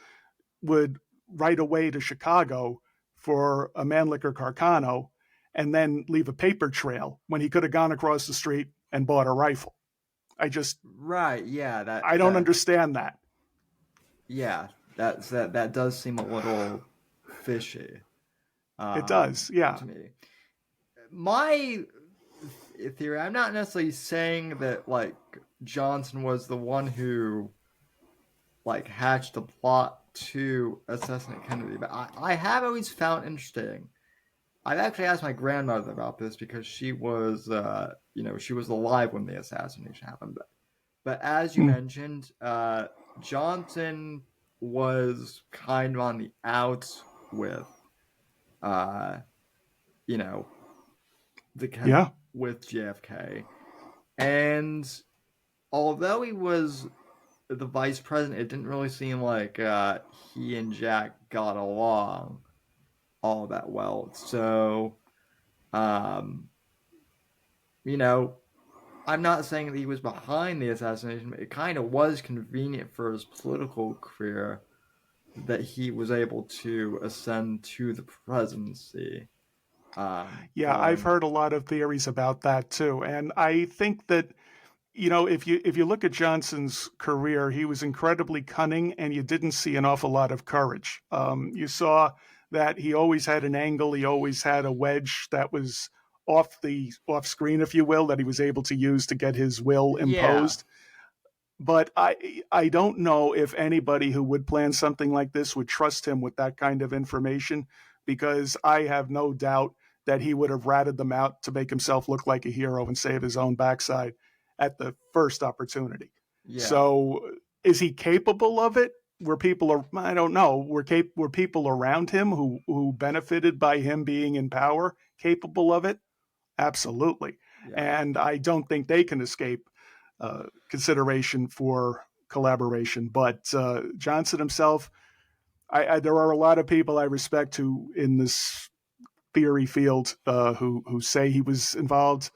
would write away to Chicago for a Mannlicher Carcano and then leave a paper trail when he could have gone across the street and bought a rifle. Right, yeah, I don't understand that. yeah, that does seem a little fishy. It does, yeah. To me. My theory, I'm not necessarily saying that like Johnson was the one who like hatched the plot to assassinate Kennedy, but I have always found interesting. I've actually asked my grandmother about this because she was she was alive when the assassination happened. But as you mentioned, Johnson was kind of on the outs with you know, with JFK. And although he was the vice president, it didn't really seem like he and Jack got along all that well. So, you know, I'm not saying that he was behind the assassination, but it kind of was convenient for his political career that he was able to ascend to the presidency. Yeah, I've Going, heard a lot of theories about that too, and I think that if you look at Johnson's career, he was incredibly cunning, and you didn't see an awful lot of courage. You saw that he always had an angle, he always had a wedge that was off screen, if you will, that he was able to use to get his will yeah, imposed. But I don't know if anybody who would plan something like this would trust him with that kind of information, because I have no doubt that he would have ratted them out to make himself look like a hero and save his own backside at the first opportunity. yeah, So is he capable of it? Were people are I don't know. Were people around him who benefited by him being in power capable of it? Absolutely. yeah. And I don't think they can escape consideration for collaboration. But Johnson himself, there are a lot of people I respect who in this theory field who say he was involved.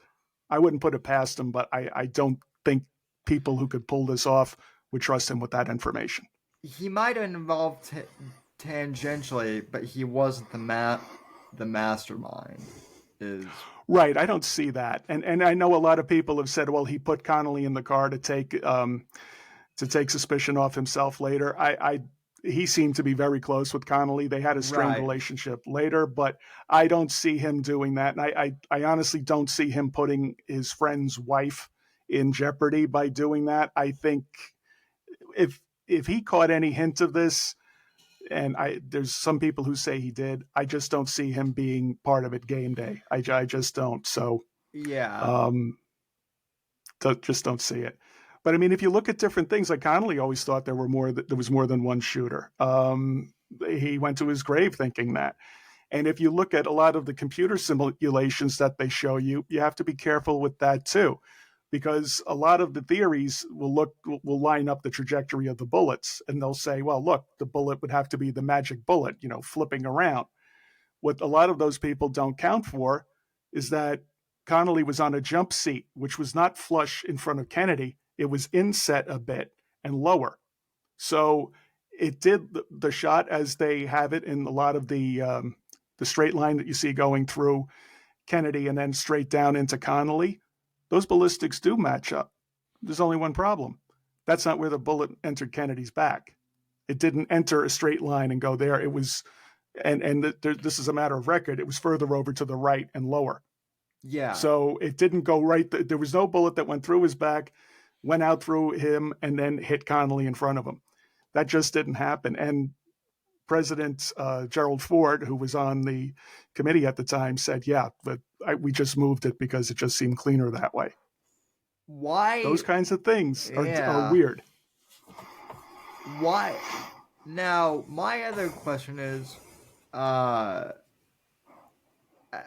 I wouldn't put it past him, but I don't think people who could pull this off would trust him with that information. He might have involved tangentially, but he wasn't the mastermind. Is Right, I don't see that, and I know a lot of people have said, well, he put Connolly in the car to take suspicion off himself later. He seemed to be very close with Connolly. They had a strained right. relationship later, but I don't see him doing that. And I honestly don't see him putting his friend's wife in jeopardy by doing that. I think if he caught any hint of this, and there's some people who say he did, I just don't see him being part of it game day. I just don't. So Yeah, um, just don't see it. But I mean, if you look at different things, like Connolly always thought there was more than one shooter. He went to his grave thinking that. And if you look at a lot of the computer simulations that they show you, you have to be careful with that too, because a lot of the theories will line up the trajectory of the bullets, and they'll say, well, look, the bullet would have to be the magic bullet, flipping around. What a lot of those people don't count for is that Connolly was on a jump seat, which was not flush in front of Kennedy. It was inset a bit and lower. So it did the shot as they have it in a lot of the straight line that you see going through Kennedy and then straight down into Connolly. Those ballistics do match up. There's only one problem. That's not where the bullet entered Kennedy's back. It didn't enter a straight line and go there. It was, this is a matter of record, it was further over to the right and lower. yeah, So it didn't go right. There was no bullet that went through his back, went out through him, and then hit Connolly in front of him. That just didn't happen. And President Gerald Ford, who was on the committee at the time, said, yeah, but we just moved it because it just seemed cleaner that way. why? Those kinds of things are Yeah, weird. why? Now, my other question is, uh,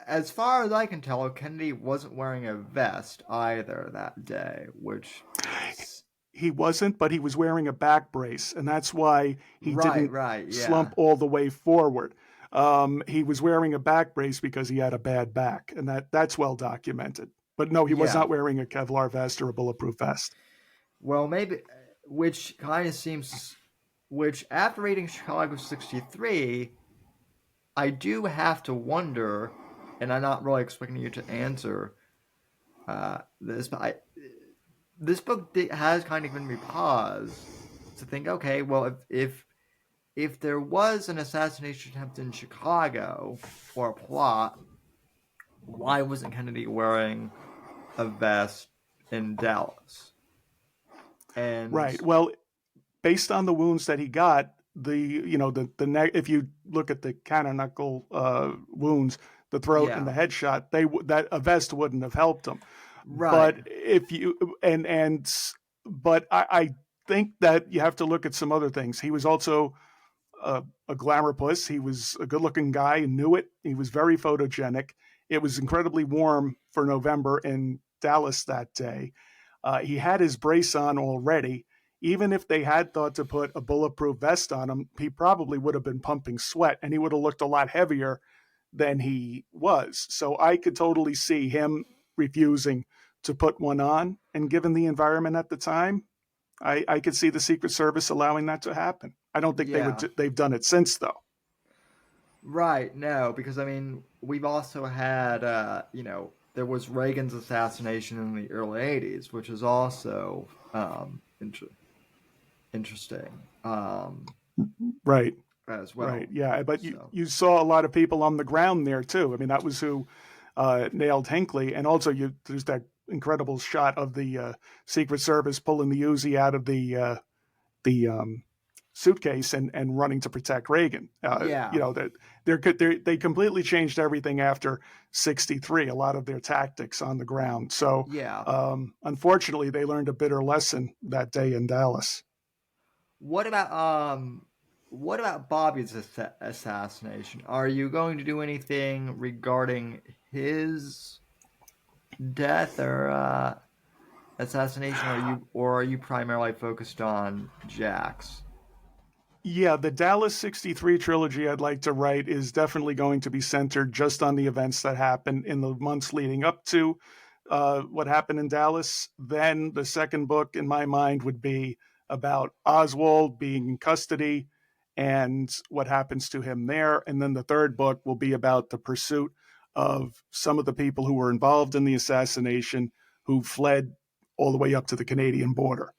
as far as I can tell, Kennedy wasn't wearing a vest either that day, which, He wasn't, but he was wearing a back brace, and that's why he didn't right, yeah, slump all the way forward. He was wearing a back brace because he had a bad back, and that's well documented. But no, he was yeah. not wearing a Kevlar vest or a bulletproof vest. Well, maybe, which kind of seems, which after reading Chicago 63, I do have to wonder, and I'm not really expecting you to answer this, but this book has kind of given me pause to think, okay, well, if there was an assassination attempt in Chicago or a plot, why wasn't Kennedy wearing a vest in Dallas? And Right. Well, based on the wounds that he got, if you look at the canonical wounds, the throat and yeah, the headshot, that a vest wouldn't have helped him. right, But if you but I think that you have to look at some other things. He was also a glamour puss. He was a good-looking guy and knew it. He was very photogenic. It was incredibly warm for November in Dallas that day. He had his brace on already. Even if they had thought to put a bulletproof vest on him, he probably would have been pumping sweat, and he would have looked a lot heavier than he was. So I could totally see him refusing to put one on. And given the environment at the time, I could see the Secret Service allowing that to happen. I don't think Yeah. they've done it since, though. Right, no, because I mean, we've also had, there was Reagan's assassination in the early 80s, which is also interesting Right. as Right. well. Yeah. But So, you saw a lot of people on the ground there, too. I mean, that was who nailed Hinckley. And also, there's that incredible shot of the Secret Service pulling the Uzi out of the suitcase and running to protect Reagan. yeah, That they completely changed everything after '63. A lot of their tactics on the ground. So yeah. unfortunately, they learned a bitter lesson that day in Dallas. What about, Bobby's assassination? Are you going to do anything regarding his death or, assassination? Or are you primarily focused on Jack's? Yeah, the Dallas '63 trilogy I'd like to write is definitely going to be centered just on the events that happened in the months leading up to what happened in Dallas. Then the second book, in my mind, would be about Oswald being in custody and what happens to him there. And then the third book will be about the pursuit of some of the people who were involved in the assassination who fled all the way up to the Canadian border.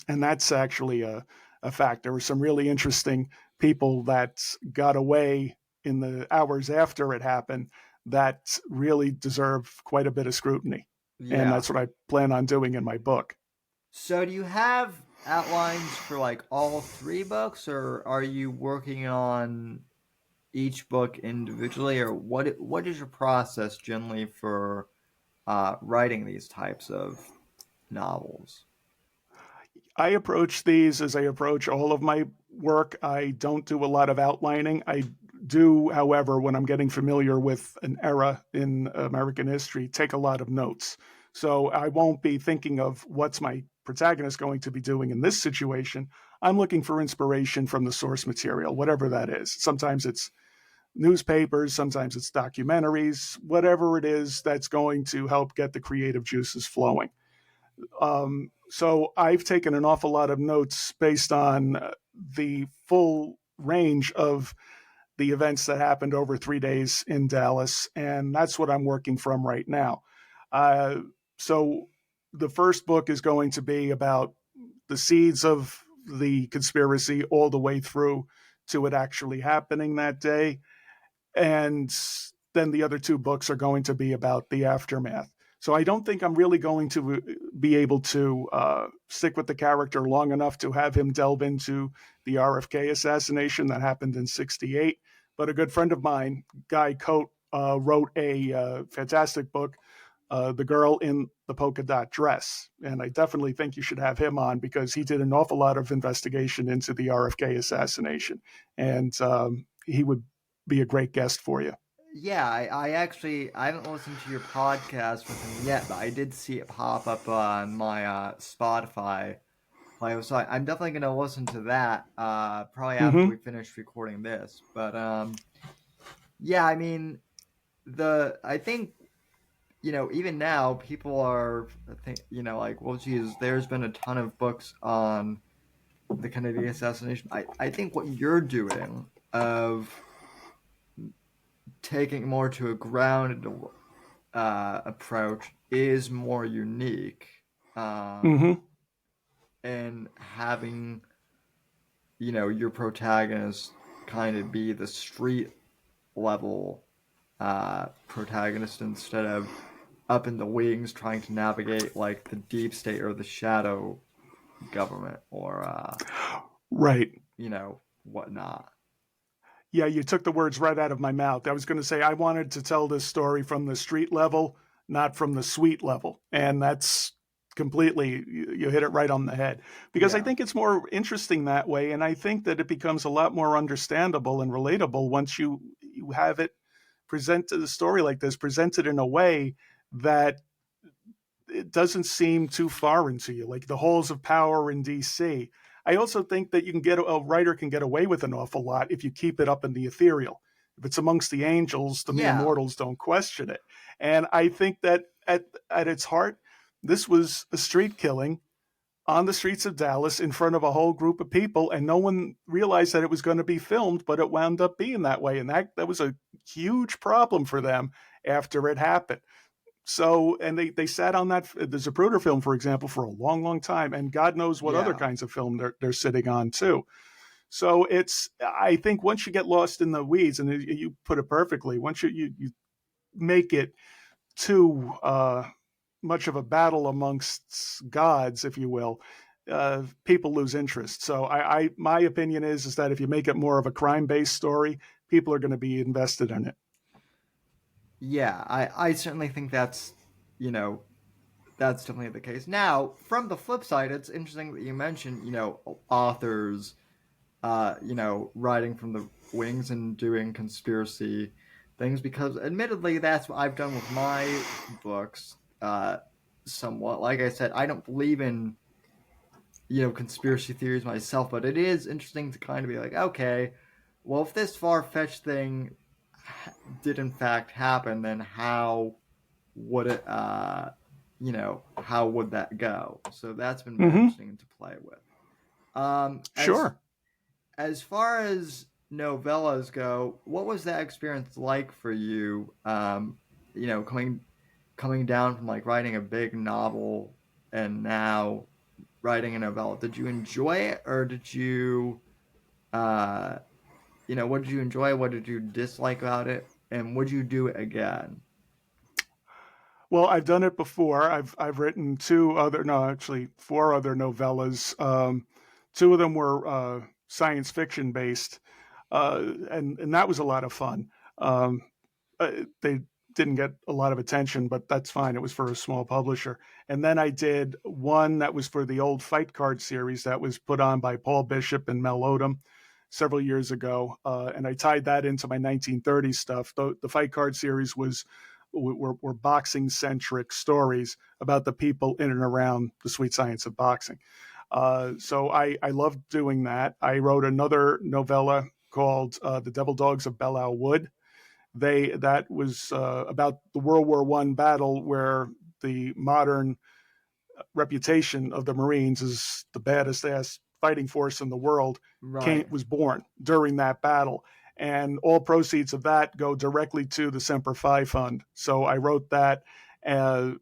And that's actually a fact. There were some really interesting people that got away in the hours after it happened that really deserve quite a bit of scrutiny. And Yeah. that's what I plan on doing in my book. So do you have outlines for like all three books, or are you working on each book individually, or what is your process generally for writing these types of novels? I approach these as I approach all of my work. I don't do a lot of outlining. I do, however, when I'm getting familiar with an era in American history, take a lot of notes. So I won't be thinking of what's my protagonist going to be doing in this situation. I'm looking for inspiration from the source material, whatever that is. Sometimes it's newspapers, sometimes it's documentaries, whatever it is that's going to help get the creative juices flowing. So I've taken an awful lot of notes based on the full range of the events that happened over 3 days in Dallas, and that's what I'm working from right now. So the first book is going to be about the seeds of the conspiracy all the way through to it actually happening that day. And then the other two books are going to be about the aftermath. So I don't think I'm really going to be able to stick with the character long enough to have him delve into the RFK assassination that happened in '68. But a good friend of mine, Guy Coate, wrote a fantastic book, The Girl in the Polka Dot Dress. And I definitely think you should have him on because he did an awful lot of investigation into the RFK assassination. And he would be a great guest for you. Yeah, I haven't listened to your podcast with him yet, but I did see it pop up on my Spotify playlist. So I'm definitely gonna listen to that probably after Mm-hmm. we finish recording this. But yeah, I mean I think even now people are like, well, geez, there's been a ton of books on the Kennedy assassination. I think what you're doing of taking more to a grounded approach is more unique, Mm-hmm. and having your protagonist kind of be the street level protagonist instead of up in the wings trying to navigate like the deep state or the shadow government or Right. whatnot. Yeah, you took the words right out of my mouth. I was going to say I wanted to tell this story from the street level, not from the suite level. And that's completely, you hit it right on the head. Because I Yeah, think it's more interesting that way. And I think that it becomes a lot more understandable and relatable once you have it presented, the story like this, presented in a way that it doesn't seem too foreign to you, like the halls of power in DC. I also think that a writer can get away with an awful lot if you keep it up in the ethereal. If it's amongst the angels, the mere yeah, mortals don't question it. And I think that at its heart, This was a street killing on the streets of Dallas in front of a whole group of people, and no one realized that it was going to be filmed, but it wound up being that way. And that was a huge problem for them after it happened. So, and they sat on that, the Zapruder film, for example, for a long, long time, and God knows what other Yeah. kinds of film they're sitting on too. So I think once you get lost in the weeds, and you put it perfectly, once you make it too much of a battle amongst gods, if you will, people lose interest. So my opinion is that if you make it more of a crime-based story, people are going to be invested in it. Yeah, I certainly think that's, you know, that's definitely the case. Now, from the flip side, it's interesting that you mentioned, authors, writing from the wings and doing conspiracy things, because admittedly, that's what I've done with my books, somewhat. Like I said, I don't believe in, conspiracy theories myself, but it is interesting to kind of be like, okay, well, if this far fetched thing did in fact happen, then how would it, how would that go? So that's been very Mm-hmm. interesting to play with. Um, as Sure. as far as novellas go, what was that experience like for you? Coming down from like writing a big novel and now writing a novella. Did you enjoy it, or did you, uh, what did you enjoy? What did you dislike about it? And would you do it again? Well, I've done it before. I've written four other novellas. Two of them were science fiction based, and that was a lot of fun. They didn't get a lot of attention, but that's fine. It was for a small publisher. And then I did one that was for the old Fight Card series that was put on by Paul Bishop and Mel Odom several years ago, and I tied that into my 1930s stuff. The Fight Card series were boxing centric stories about the people in and around the sweet science of boxing. So I loved doing that. I wrote another novella called The Devil Dogs of Belle Wood. That was about the World War I battle where the modern reputation of the Marines as the baddest ass fighting force in the world Right. was born during that battle. And all proceeds of that go directly to the Semper Fi Fund. So I wrote that uh,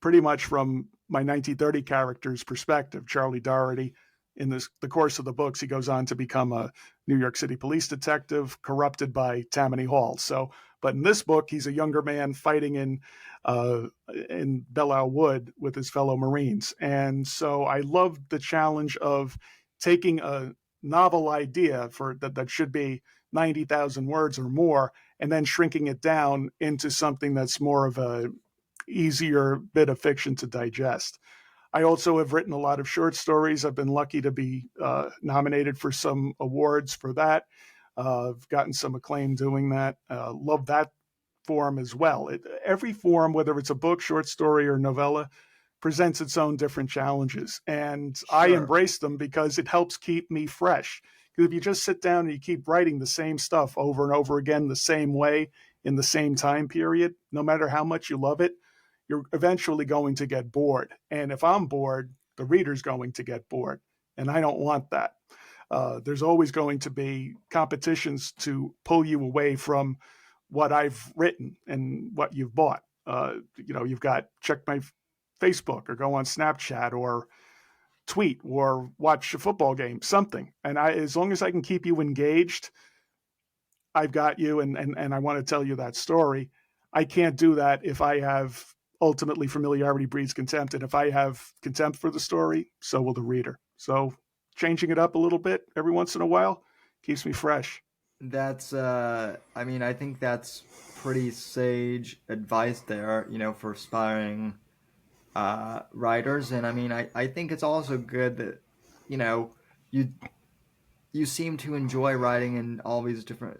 pretty much from my 1930 character's perspective. Charlie Doherty, in the course of the books, he goes on to become a New York City police detective, corrupted by Tammany Hall. So, but in this book, he's a younger man fighting in Belle Wood with his fellow Marines. And so I loved the challenge of taking a novel idea that should be 90,000 words or more, and then shrinking it down into something that's more of a easier bit of fiction to digest. I also have written a lot of short stories. I've been lucky to be nominated for some awards for that. I've gotten some acclaim doing that. Love that form as well. Every form, whether it's a book, short story, or novella, presents its own different challenges. And I Sure. embrace them because it helps keep me fresh. Because if you just sit down and you keep writing the same stuff over and over again, the same way, in the same time period, no matter how much you love it, you're eventually going to get bored. And if I'm bored, the reader's going to get bored. And I don't want that. There's always going to be competitions to pull you away from what I've written and what you've bought. You've got check my Facebook or go on Snapchat or tweet or watch a football game, something. And as long as I can keep you engaged, I've got you, and I want to tell you that story. I can't do that if I have ultimately familiarity breeds contempt, and if I have contempt for the story, so will the reader. So changing it up a little bit every once in a while keeps me fresh. I think that's pretty sage advice there, for aspiring writers. And I think it's also good that, you know, you you seem to enjoy writing in all these different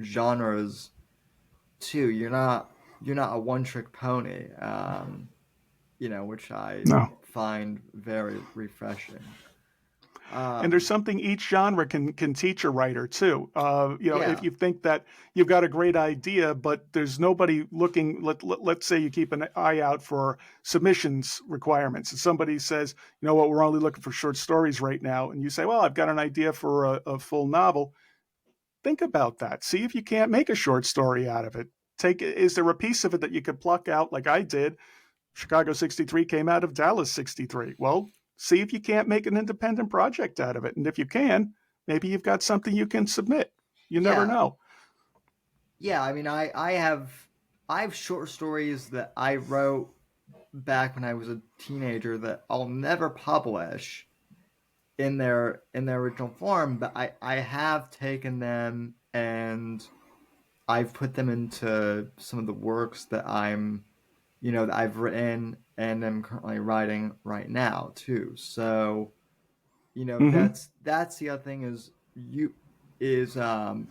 genres too. You're not a one trick pony, which I No. find very refreshing. And there's something each genre can teach a writer too. If Yeah. you think that you've got a great idea, but there's nobody looking, let's say you keep an eye out for submissions requirements, and somebody says, you know what, we're only looking for short stories right now, and you say, well, I've got an idea for a full novel. Think about that. See if you can't make a short story out of it. Is there a piece of it that you could pluck out like I did? Chicago 63 came out of Dallas 63. Well, see if you can't make an independent project out of it. And if you can, maybe you've got something you can submit. You never Yeah. know. Yeah, I mean, I have short stories that I wrote back when I was a teenager that I'll never publish in their original form, but I have taken them and I've put them into some of the works that I've written and am currently writing right now too. So, Mm-hmm. that's the other thing is using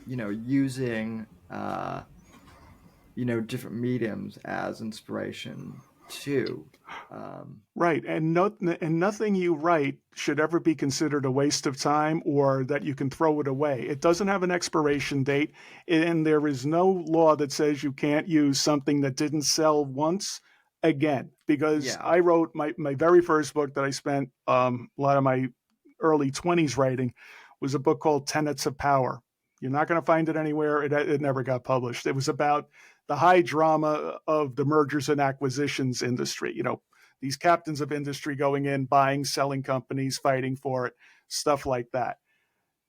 different mediums as inspiration too. Um, Right. And nothing you write should ever be considered a waste of time or that you can throw it away. It doesn't have an expiration date, and there is no law that says you can't use something that didn't sell once again. Because yeah, I wrote my very first book that I spent a lot of my early 20s writing was a book called Tenets of Power. You're not going to find it anywhere. It never got published. It was about the high drama of the mergers and acquisitions industry. These captains of industry going in, buying, selling companies, fighting for it, stuff like that.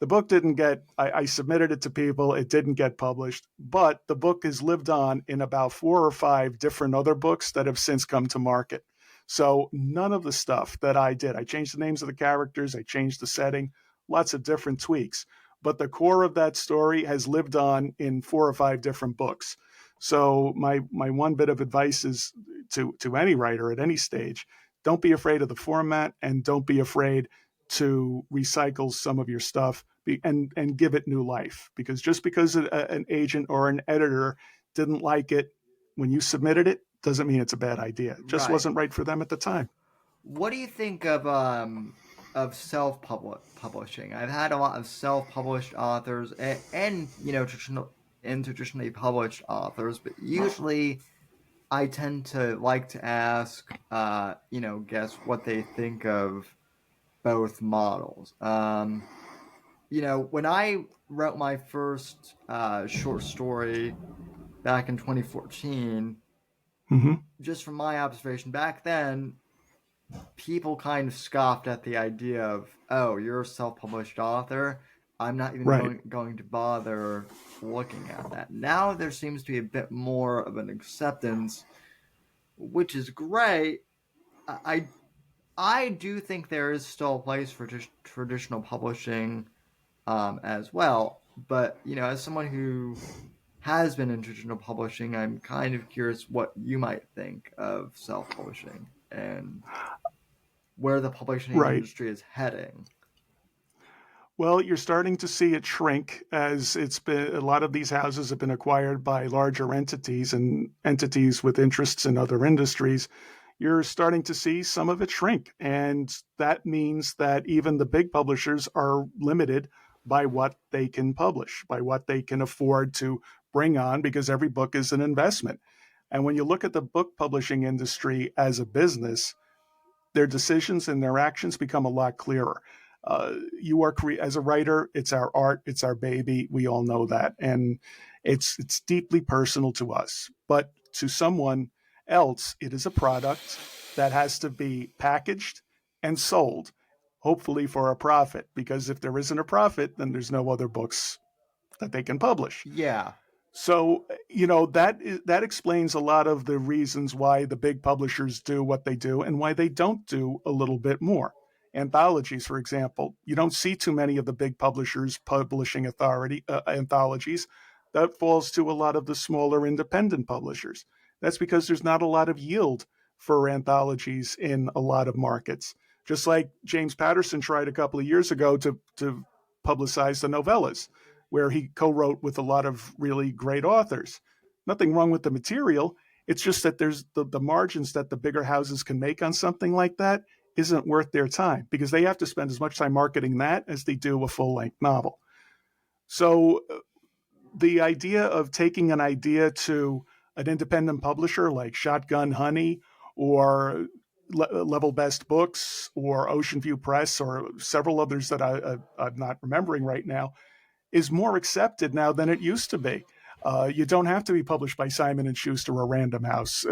The book didn't get, I submitted it to people, it didn't get published, but the book has lived on in about 4 or 5 different other books that have since come to market. So none of the stuff that I did, I changed the names of the characters, I changed the setting, lots of different tweaks. But the core of that story has lived on in 4 or 5 different books. So my one bit of advice is to any writer at any stage, don't be afraid of the format and don't be afraid to recycle some of your stuff and give it new life. Because just because an agent or an editor didn't like it when you submitted it doesn't mean it's a bad idea. It just right. wasn't right for them at the time. What do you think of self-publishing? I've had a lot of self-published authors and traditionally published authors, but usually I tend to like to ask guests what they think of both models. When I wrote my first short story back in 2014, Mm-hmm. just from my observation back then, people kind of scoffed at the idea of, oh, you're a self-published author. I'm not even Right. going to bother looking at that. Now there seems to be a bit more of an acceptance, which is great. I I do think there is still a place for just traditional publishing as well. But as someone who has been in traditional publishing, I'm kind of curious what you might think of self-publishing and where the publishing Right. industry is heading. Well, you're starting to see it shrink as it's been a lot of these houses have been acquired by larger entities and entities with interests in other industries. You're starting to see some of it shrink. And that means that even the big publishers are limited by what they can publish, by what they can afford to bring on, because every book is an investment. And when you look at the book publishing industry as a business, their decisions and their actions become a lot clearer. As a writer, it's our art, it's our baby. We all know that, and it's deeply personal to us. But to someone else, it is a product that has to be packaged and sold, hopefully for a profit. Because if there isn't a profit, then there's no other books that they can publish. Yeah, So, that explains a lot of the reasons why the big publishers do what they do and why they don't do a little bit more. Anthologies, for example, you don't see too many of the big publishers publishing anthologies. That falls to a lot of the smaller independent publishers. That's because there's not a lot of yield for anthologies in a lot of markets. Just like James Patterson tried a couple of years ago to publicize the novellas, where he co-wrote with a lot of really great authors. Nothing wrong with the material. It's just that there's the margins that the bigger houses can make on something like that isn't worth their time because they have to spend as much time marketing that as they do a full-length novel. So the idea of taking an idea to an independent publisher like Shotgun Honey or Level Best Books or Ocean View Press or several others that I'm not remembering right now is more accepted now than it used to be. You don't have to be published by Simon and Schuster or Random House.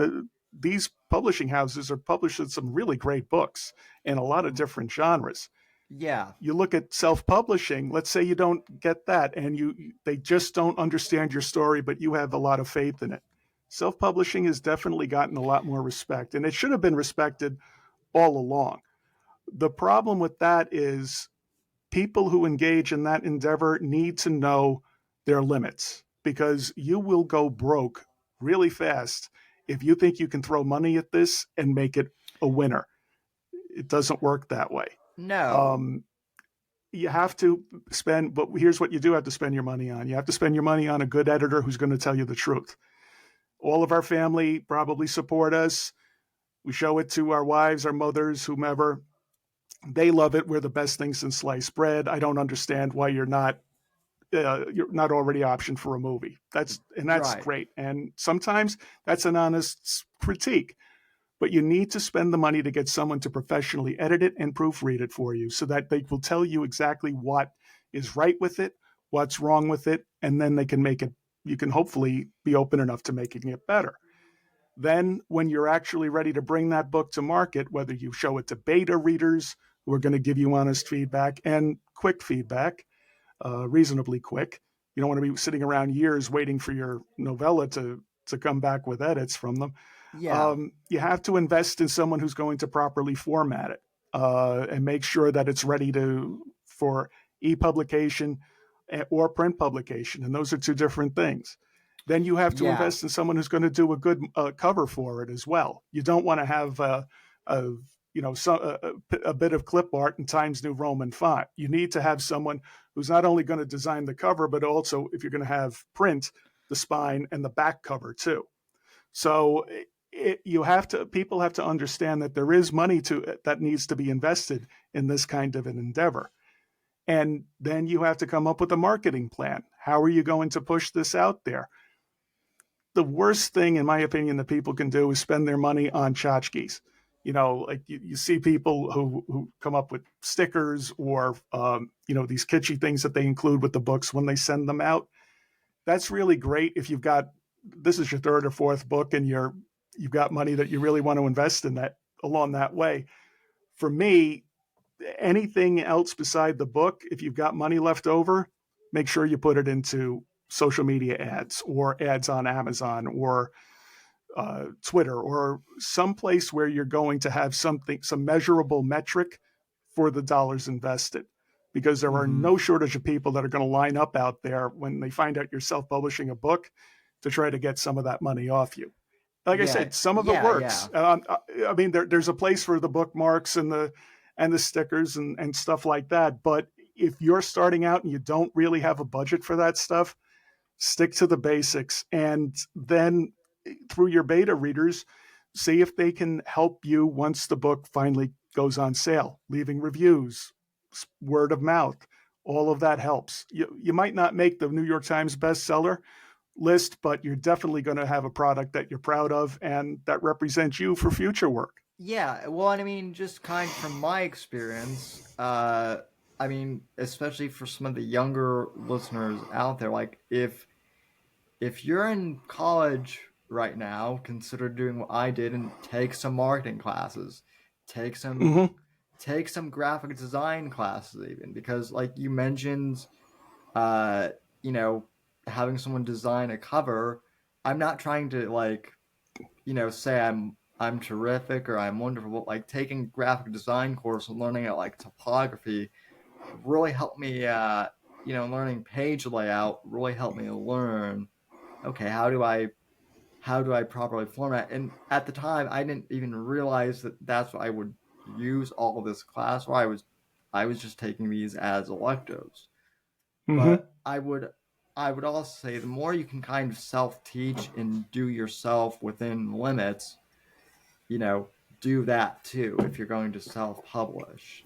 These publishing houses are publishing some really great books in a lot of different genres. Yeah. You look at self-publishing, let's say you don't get that and they just don't understand your story, but you have a lot of faith in it. Self-publishing has definitely gotten a lot more respect, and it should have been respected all along. The problem with that is people who engage in that endeavor need to know their limits, because you will go broke really fast if you think you can throw money at this and make it a winner. It doesn't work that way. No. You have to spend, but here's what you do have to spend your money on. You have to spend your money on a good editor who's going to tell you the truth. All of our family probably support us. We show it to our wives, our mothers, whomever. They love it. We're the best thing since sliced bread. I don't understand why you're not already optioned for a movie. That's Right. great. And sometimes that's an honest critique. But you need to spend the money to get someone to professionally edit it and proofread it for you so that they will tell you exactly what is right with it, what's wrong with it, and then they can make it, you can hopefully be open enough to making it better. Then when you're actually ready to bring that book to market, whether you show it to beta readers who are going to give you honest feedback and quick feedback, reasonably quick. You don't want to be sitting around years waiting for your novella to come back with edits from them. Yeah. You have to invest in someone who's going to properly format it and make sure that it's ready for e-publication or print publication. And those are two different things. Then you have to invest in someone who's going to do a good cover for it as well. You don't want to have a bit of clip art in Times New Roman font. You need to have someone who's not only going to design the cover, but also, if you're going to have print, the spine and the back cover too. So people have to understand that there is money that needs to be invested in this kind of an endeavor. And then you have to come up with a marketing plan. How are you going to push this out there? The worst thing, in my opinion, that people can do is spend their money on tchotchkes. Like you see people who come up with stickers or, these kitschy things that they include with the books when they send them out. That's really great if this is your third or fourth book and you've got money that you really want to invest in that along that way. For me, anything else beside the book, if you've got money left over, make sure you put it into social media ads or ads on Amazon or Twitter or someplace where you're going to have some measurable metric for the dollars invested, because there are no shortage of people that are going to line up out there when they find out you're self-publishing a book to try to get some of that money off you. Like I said, some of it works. I mean, there's a place for the bookmarks and the stickers and stuff like that. But if you're starting out and you don't really have a budget for that stuff, stick to the basics. And then through your beta readers, see if they can help you once the book finally goes on sale, leaving reviews, word of mouth. All of that helps. You might not make the New York Times bestseller list, but you're definitely going to have a product that you're proud of and that represents you for future work. Yeah, well, I mean, just kind of from my experience, I mean, especially for some of the younger listeners out there, like if you're in college right now, consider doing what I did and take some marketing classes, take some take some graphic design classes even, because like you mentioned, uh, you know, having someone design a cover. I'm not trying to like, say I'm terrific or I'm wonderful, but like taking graphic design course and learning at like typography really helped me. Learning page layout really helped me learn. Okay, how do I properly format? And at the time, I didn't even realize that that's what I would use all of this class. Or I was just taking these as electives. But I would also say the more you can kind of self teach and do yourself within limits, you know, do that too if you're going to self-publish.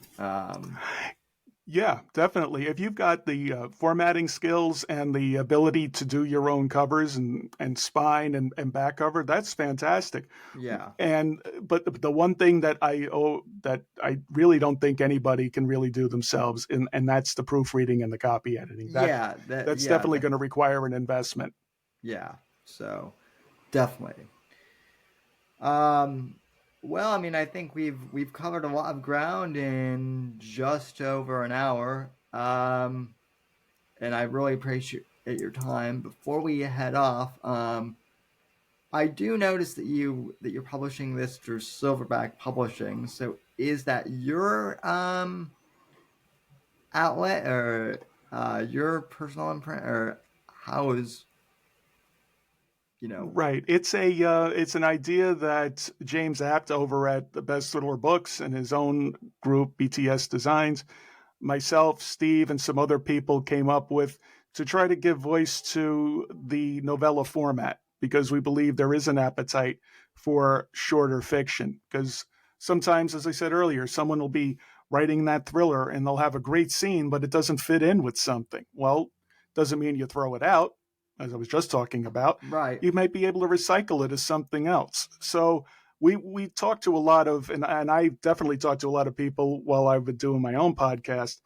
Yeah, definitely. If you've got the formatting skills and the ability to do your own covers and spine and back cover, that's fantastic. Yeah. And but the one thing that I really don't think anybody can really do themselves, and that's the proofreading and the copy editing. Yeah, That's definitely going to require an investment. yeah. So definitely. Um, well, I mean, I think we've covered a lot of ground in just over an hour. And I really appreciate your time. Before we head off, I do notice that you're publishing this through Silverback Publishing. So is that your outlet or your personal imprint, or how is you know? Right. It's an idea that James Apt over at the Bestseller Books and his own group BTS Designs, myself, Steve, and some other people came up with to try to give voice to the novella format, because we believe there is an appetite for shorter fiction. Because sometimes, as I said earlier, someone will be writing that thriller and they'll have a great scene, but it doesn't fit in with something. Well, doesn't mean you throw it out, as I was just talking about. Right. You might be able to recycle it as something else. So we talked to a lot of, and I definitely talked to a lot of people while I've been doing my own podcast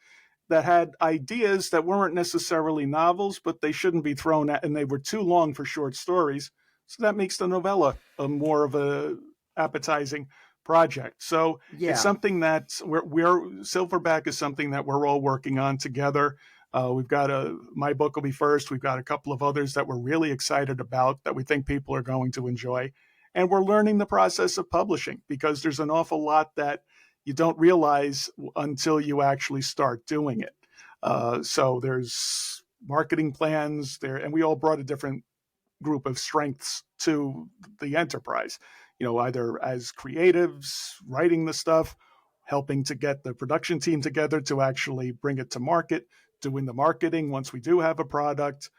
that had ideas that weren't necessarily novels, but they shouldn't be thrown at, and they were too long for short stories. So that makes the novella a more of a appetizing project. So it's Yeah. something that we're Silverback is something that we're all working on together. We've got my book will be first. We've got a couple of others that we're really excited about that we think people are going to enjoy. And we're learning the process of publishing, because there's an awful lot that you don't realize until you actually start doing it. So there's marketing plans there, and we all brought a different group of strengths to the enterprise, either as creatives, writing the stuff, helping to get the production team together to actually bring it to market, doing the marketing once we do have a product,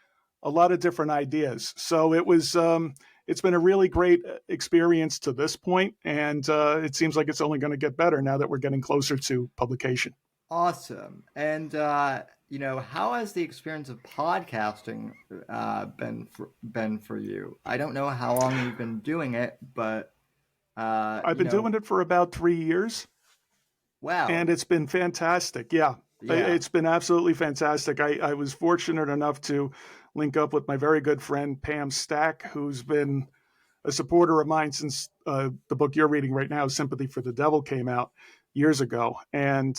a lot of different ideas. So it's been a really great experience to this point, and it seems like it's only going to get better now that we're getting closer to publication. Awesome. And how has the experience of podcasting been for you? I don't know how long you've been doing it, but I've been doing it for about 3 years, wow. and it's been fantastic. Yeah, Yeah. it's been absolutely fantastic. I was fortunate enough to link up with my very good friend Pam Stack, who's been a supporter of mine since the book you're reading right now, Sympathy for the Devil, came out years ago. And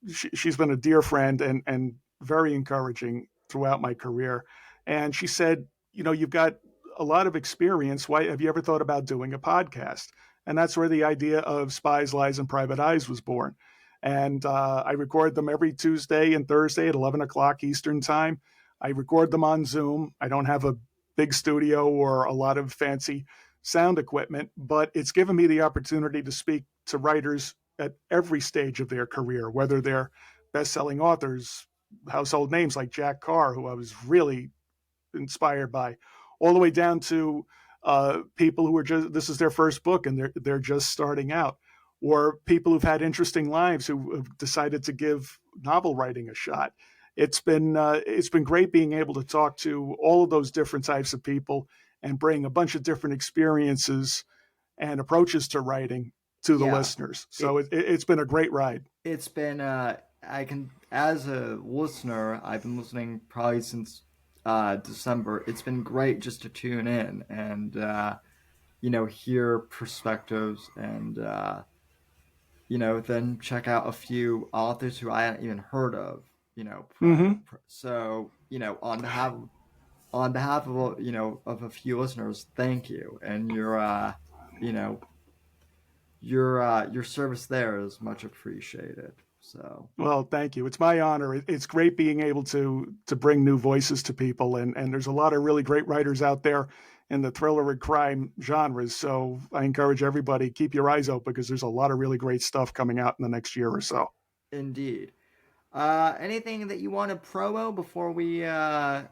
she's been a dear friend and very encouraging throughout my career. And she said, you've got a lot of experience. Why have you ever thought about doing a podcast? And that's where the idea of Spies, Lies, and Private Eyes was born. And I record them every Tuesday and Thursday at 11 o'clock Eastern time. I record them on Zoom. I don't have a big studio or a lot of fancy sound equipment, but it's given me the opportunity to speak to writers at every stage of their career, whether they're best-selling authors, household names like Jack Carr, who I was really inspired by, all the way down to people who are this is their first book and they're just starting out, or people who've had interesting lives who have decided to give novel writing a shot. It's been great being able to talk to all of those different types of people and bring a bunch of different experiences and approaches to writing to the Yeah. listeners. So it's been a great ride. It's been as a listener, I've been listening probably since December. It's been great just to tune in and hear perspectives and then check out a few authors who I hadn't even heard of, prior. Mm-hmm. So, on behalf of of a few listeners, thank you, and you know your service there is much appreciated. So Well, thank you. It's my honor. It's great being able to bring new voices to people, and there's a lot of really great writers out there in the thriller and crime genres. So I encourage everybody, keep your eyes open, because there's a lot of really great stuff coming out in the next year or so. indeed, anything that you want to promo before we head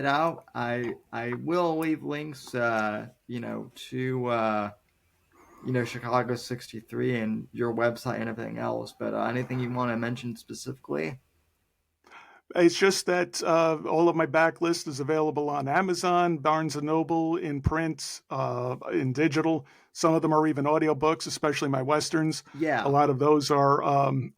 out? I will leave links to Chicago 63 and your website and everything else. But anything you want to mention specifically? It's just that all of my backlist is available on Amazon, Barnes & Noble, in print, in digital. Some of them are even audiobooks, especially my Westerns. A Yeah. lot of those are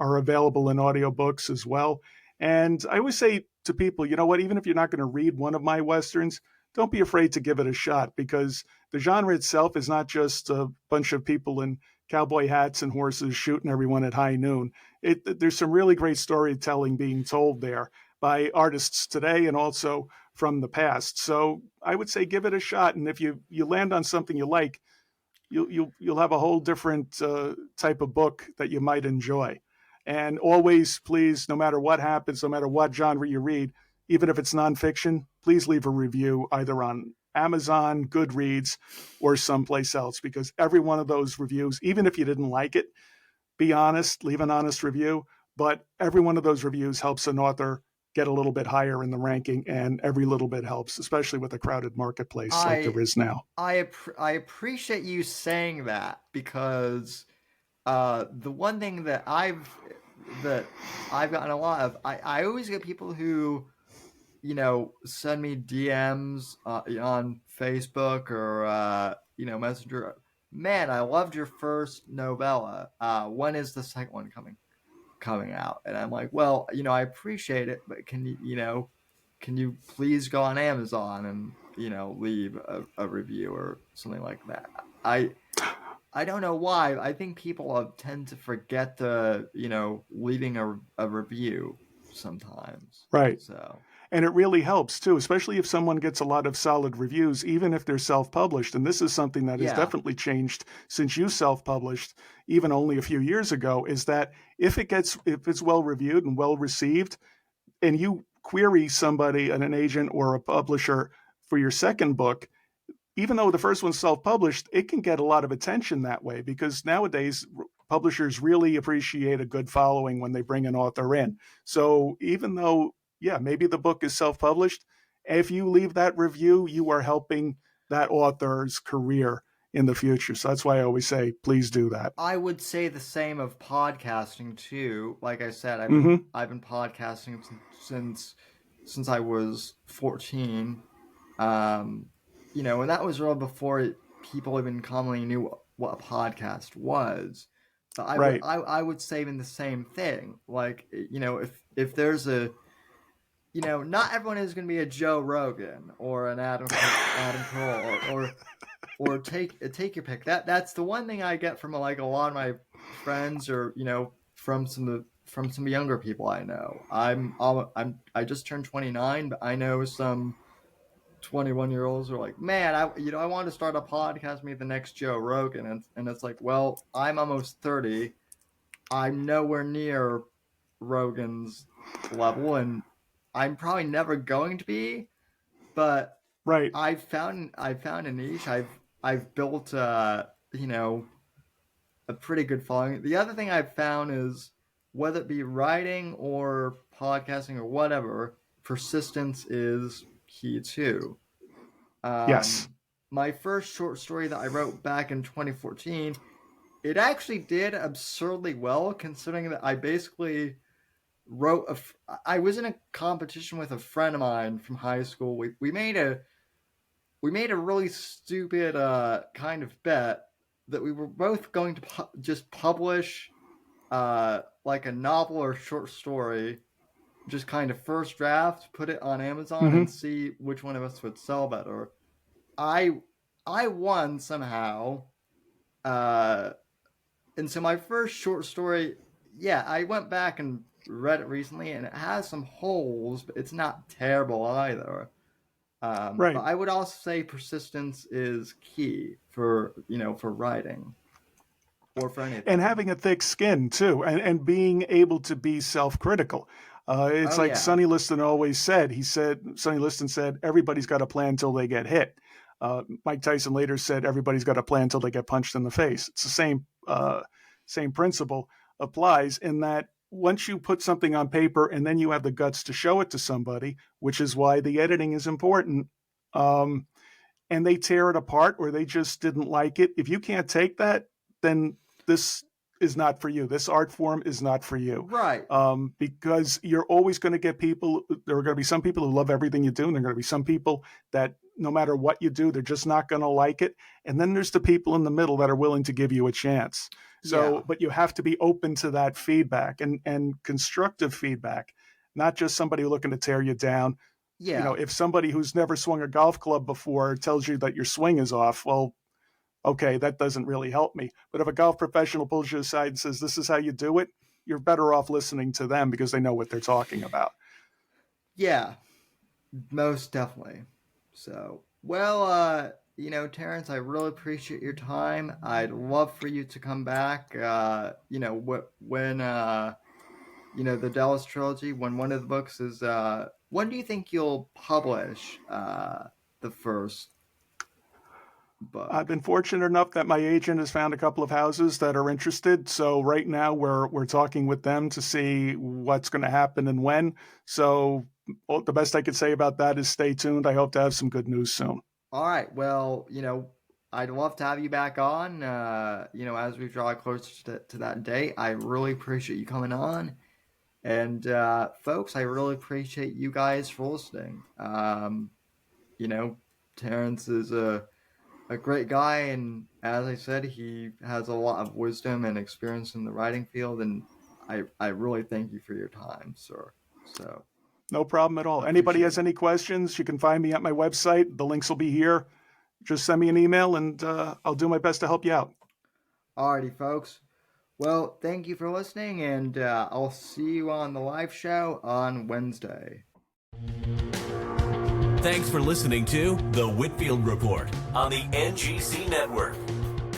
available in audiobooks as well. And I always say to people, you know what, even if you're not going to read one of my Westerns, don't be afraid to give it a shot, because the genre itself is not just a bunch of people in cowboy hats and horses shooting everyone at high noon. There's some really great storytelling being told there by artists today and also from the past. So I would say give it a shot, and if you land on something you like, you'll have a whole different type of book that you might enjoy. And always, please, no matter what happens, no matter what genre you read, even if it's nonfiction, please leave a review either on Amazon, Goodreads, or someplace else, because every one of those reviews, even if you didn't like it, be honest, leave an honest review. But every one of those reviews helps an author get a little bit higher in the ranking, and every little bit helps, especially with a crowded marketplace like there is now. I appreciate you saying that, because the one thing that I've gotten a lot of, I always get people who send me DMs on Facebook or Messenger. Man, I loved your first novella. When is the second one coming out? And I'm like, well, I appreciate it, but can you please go on Amazon and leave a review or something like that? I don't know why. I think people tend to forget to leaving a review sometimes. Right. So. And it really helps too, especially if someone gets a lot of solid reviews, even if they're self-published. And this is something that has definitely changed since you self-published, even only a few years ago, is that if it's well reviewed and well received, and you query somebody, an agent or a publisher, for your second book, even though the first one's self-published, it can get a lot of attention that way, because nowadays publishers really appreciate a good following when they bring an author in. So even though, maybe the book is self-published, if you leave that review, you are helping that author's career in the future. So that's why I always say, please do that. I would say the same of podcasting too. Like I said, I've been podcasting since I was 14. And that was real before people even commonly knew what a podcast was. But I would say even the same thing. Like, if there's not everyone is going to be a Joe Rogan or an Adam Carolla or take your pick. That's the one thing I get from a lot of my friends, or from some younger people I know. I just turned 29, but I know some 21-year-olds are like, man, I want to start a podcast, maybe the next Joe Rogan, and it's like, well, I'm almost 30, I'm nowhere near Rogan's level, and I'm probably never going to be, but I've found a niche. I've built a pretty good following. The other thing I've found is, whether it be writing or podcasting or whatever, persistence is key too. Yes. My first short story that I wrote back in 2014, it actually did absurdly well, considering that I basically I was in a competition with a friend of mine from high school. We made a really stupid kind of bet that we were both going to just publish like a novel or short story, just kind of first draft, put it on Amazon, and see which one of us would sell better. I won somehow, and so my first short story, I went back and read it recently, and it has some holes, but it's not terrible either. But I would also say persistence is key for writing or for anything. And having a thick skin too, and being able to be self-critical. It's like Sonny Liston always said. Sonny Liston said, everybody's got a plan until they get hit. Mike Tyson later said, everybody's got a plan until they get punched in the face. It's the same principle applies, in that once you put something on paper and then you have the guts to show it to somebody, which is why the editing is important, and they tear it apart or they just didn't like it, if you can't take that, then this is not for you. This art form is not for you. Right. Because you're always going to get people. There are going to be some people who love everything you do, and there are going to be some people that no matter what you do, they're just not going to like it. And then there's the people in the middle that are willing to give you a chance. So, Yeah. but you have to be open to that feedback and constructive feedback, not just somebody looking to tear you down. Yeah. You know, if somebody who's never swung a golf club before tells you that your swing is off, well, okay, that doesn't really help me. But if a golf professional pulls you aside and says, this is how you do it, you're better off listening to them because they know what they're talking about. Yeah, most definitely. So, well, Terrence, I really appreciate your time. I'd love for you to come back, when, the Dallas trilogy, when one of the books is, when do you think you'll publish the first book? I've been fortunate enough that my agent has found a couple of houses that are interested. So right now we're talking with them to see what's going to happen and when. So the best I could say about that is stay tuned. I hope to have some good news soon. All right. Well, I'd love to have you back on, as we draw closer to that date. I really appreciate you coming on. And, folks, I really appreciate you guys for listening. Terrence is a great guy, and as I said, he has a lot of wisdom and experience in the writing field, and I really thank you for your time, sir. So, no problem at all. Anybody has any questions, you can find me at my website. The links will be here. Just send me an email, and I'll do my best to help you out. Alrighty, folks. Well, thank you for listening, and I'll see you on the live show on Wednesday. Thanks for listening to The Whitfield Report on the NGC Network.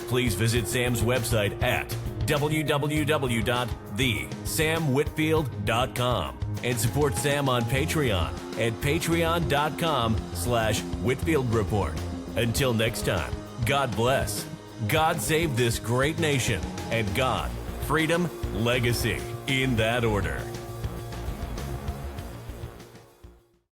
Please visit Sam's website at www.thesamwhitfield.com and support Sam on Patreon at patreon.com/Whitfield Report. Until next time, God bless, God save this great nation, and God, freedom, legacy, in that order.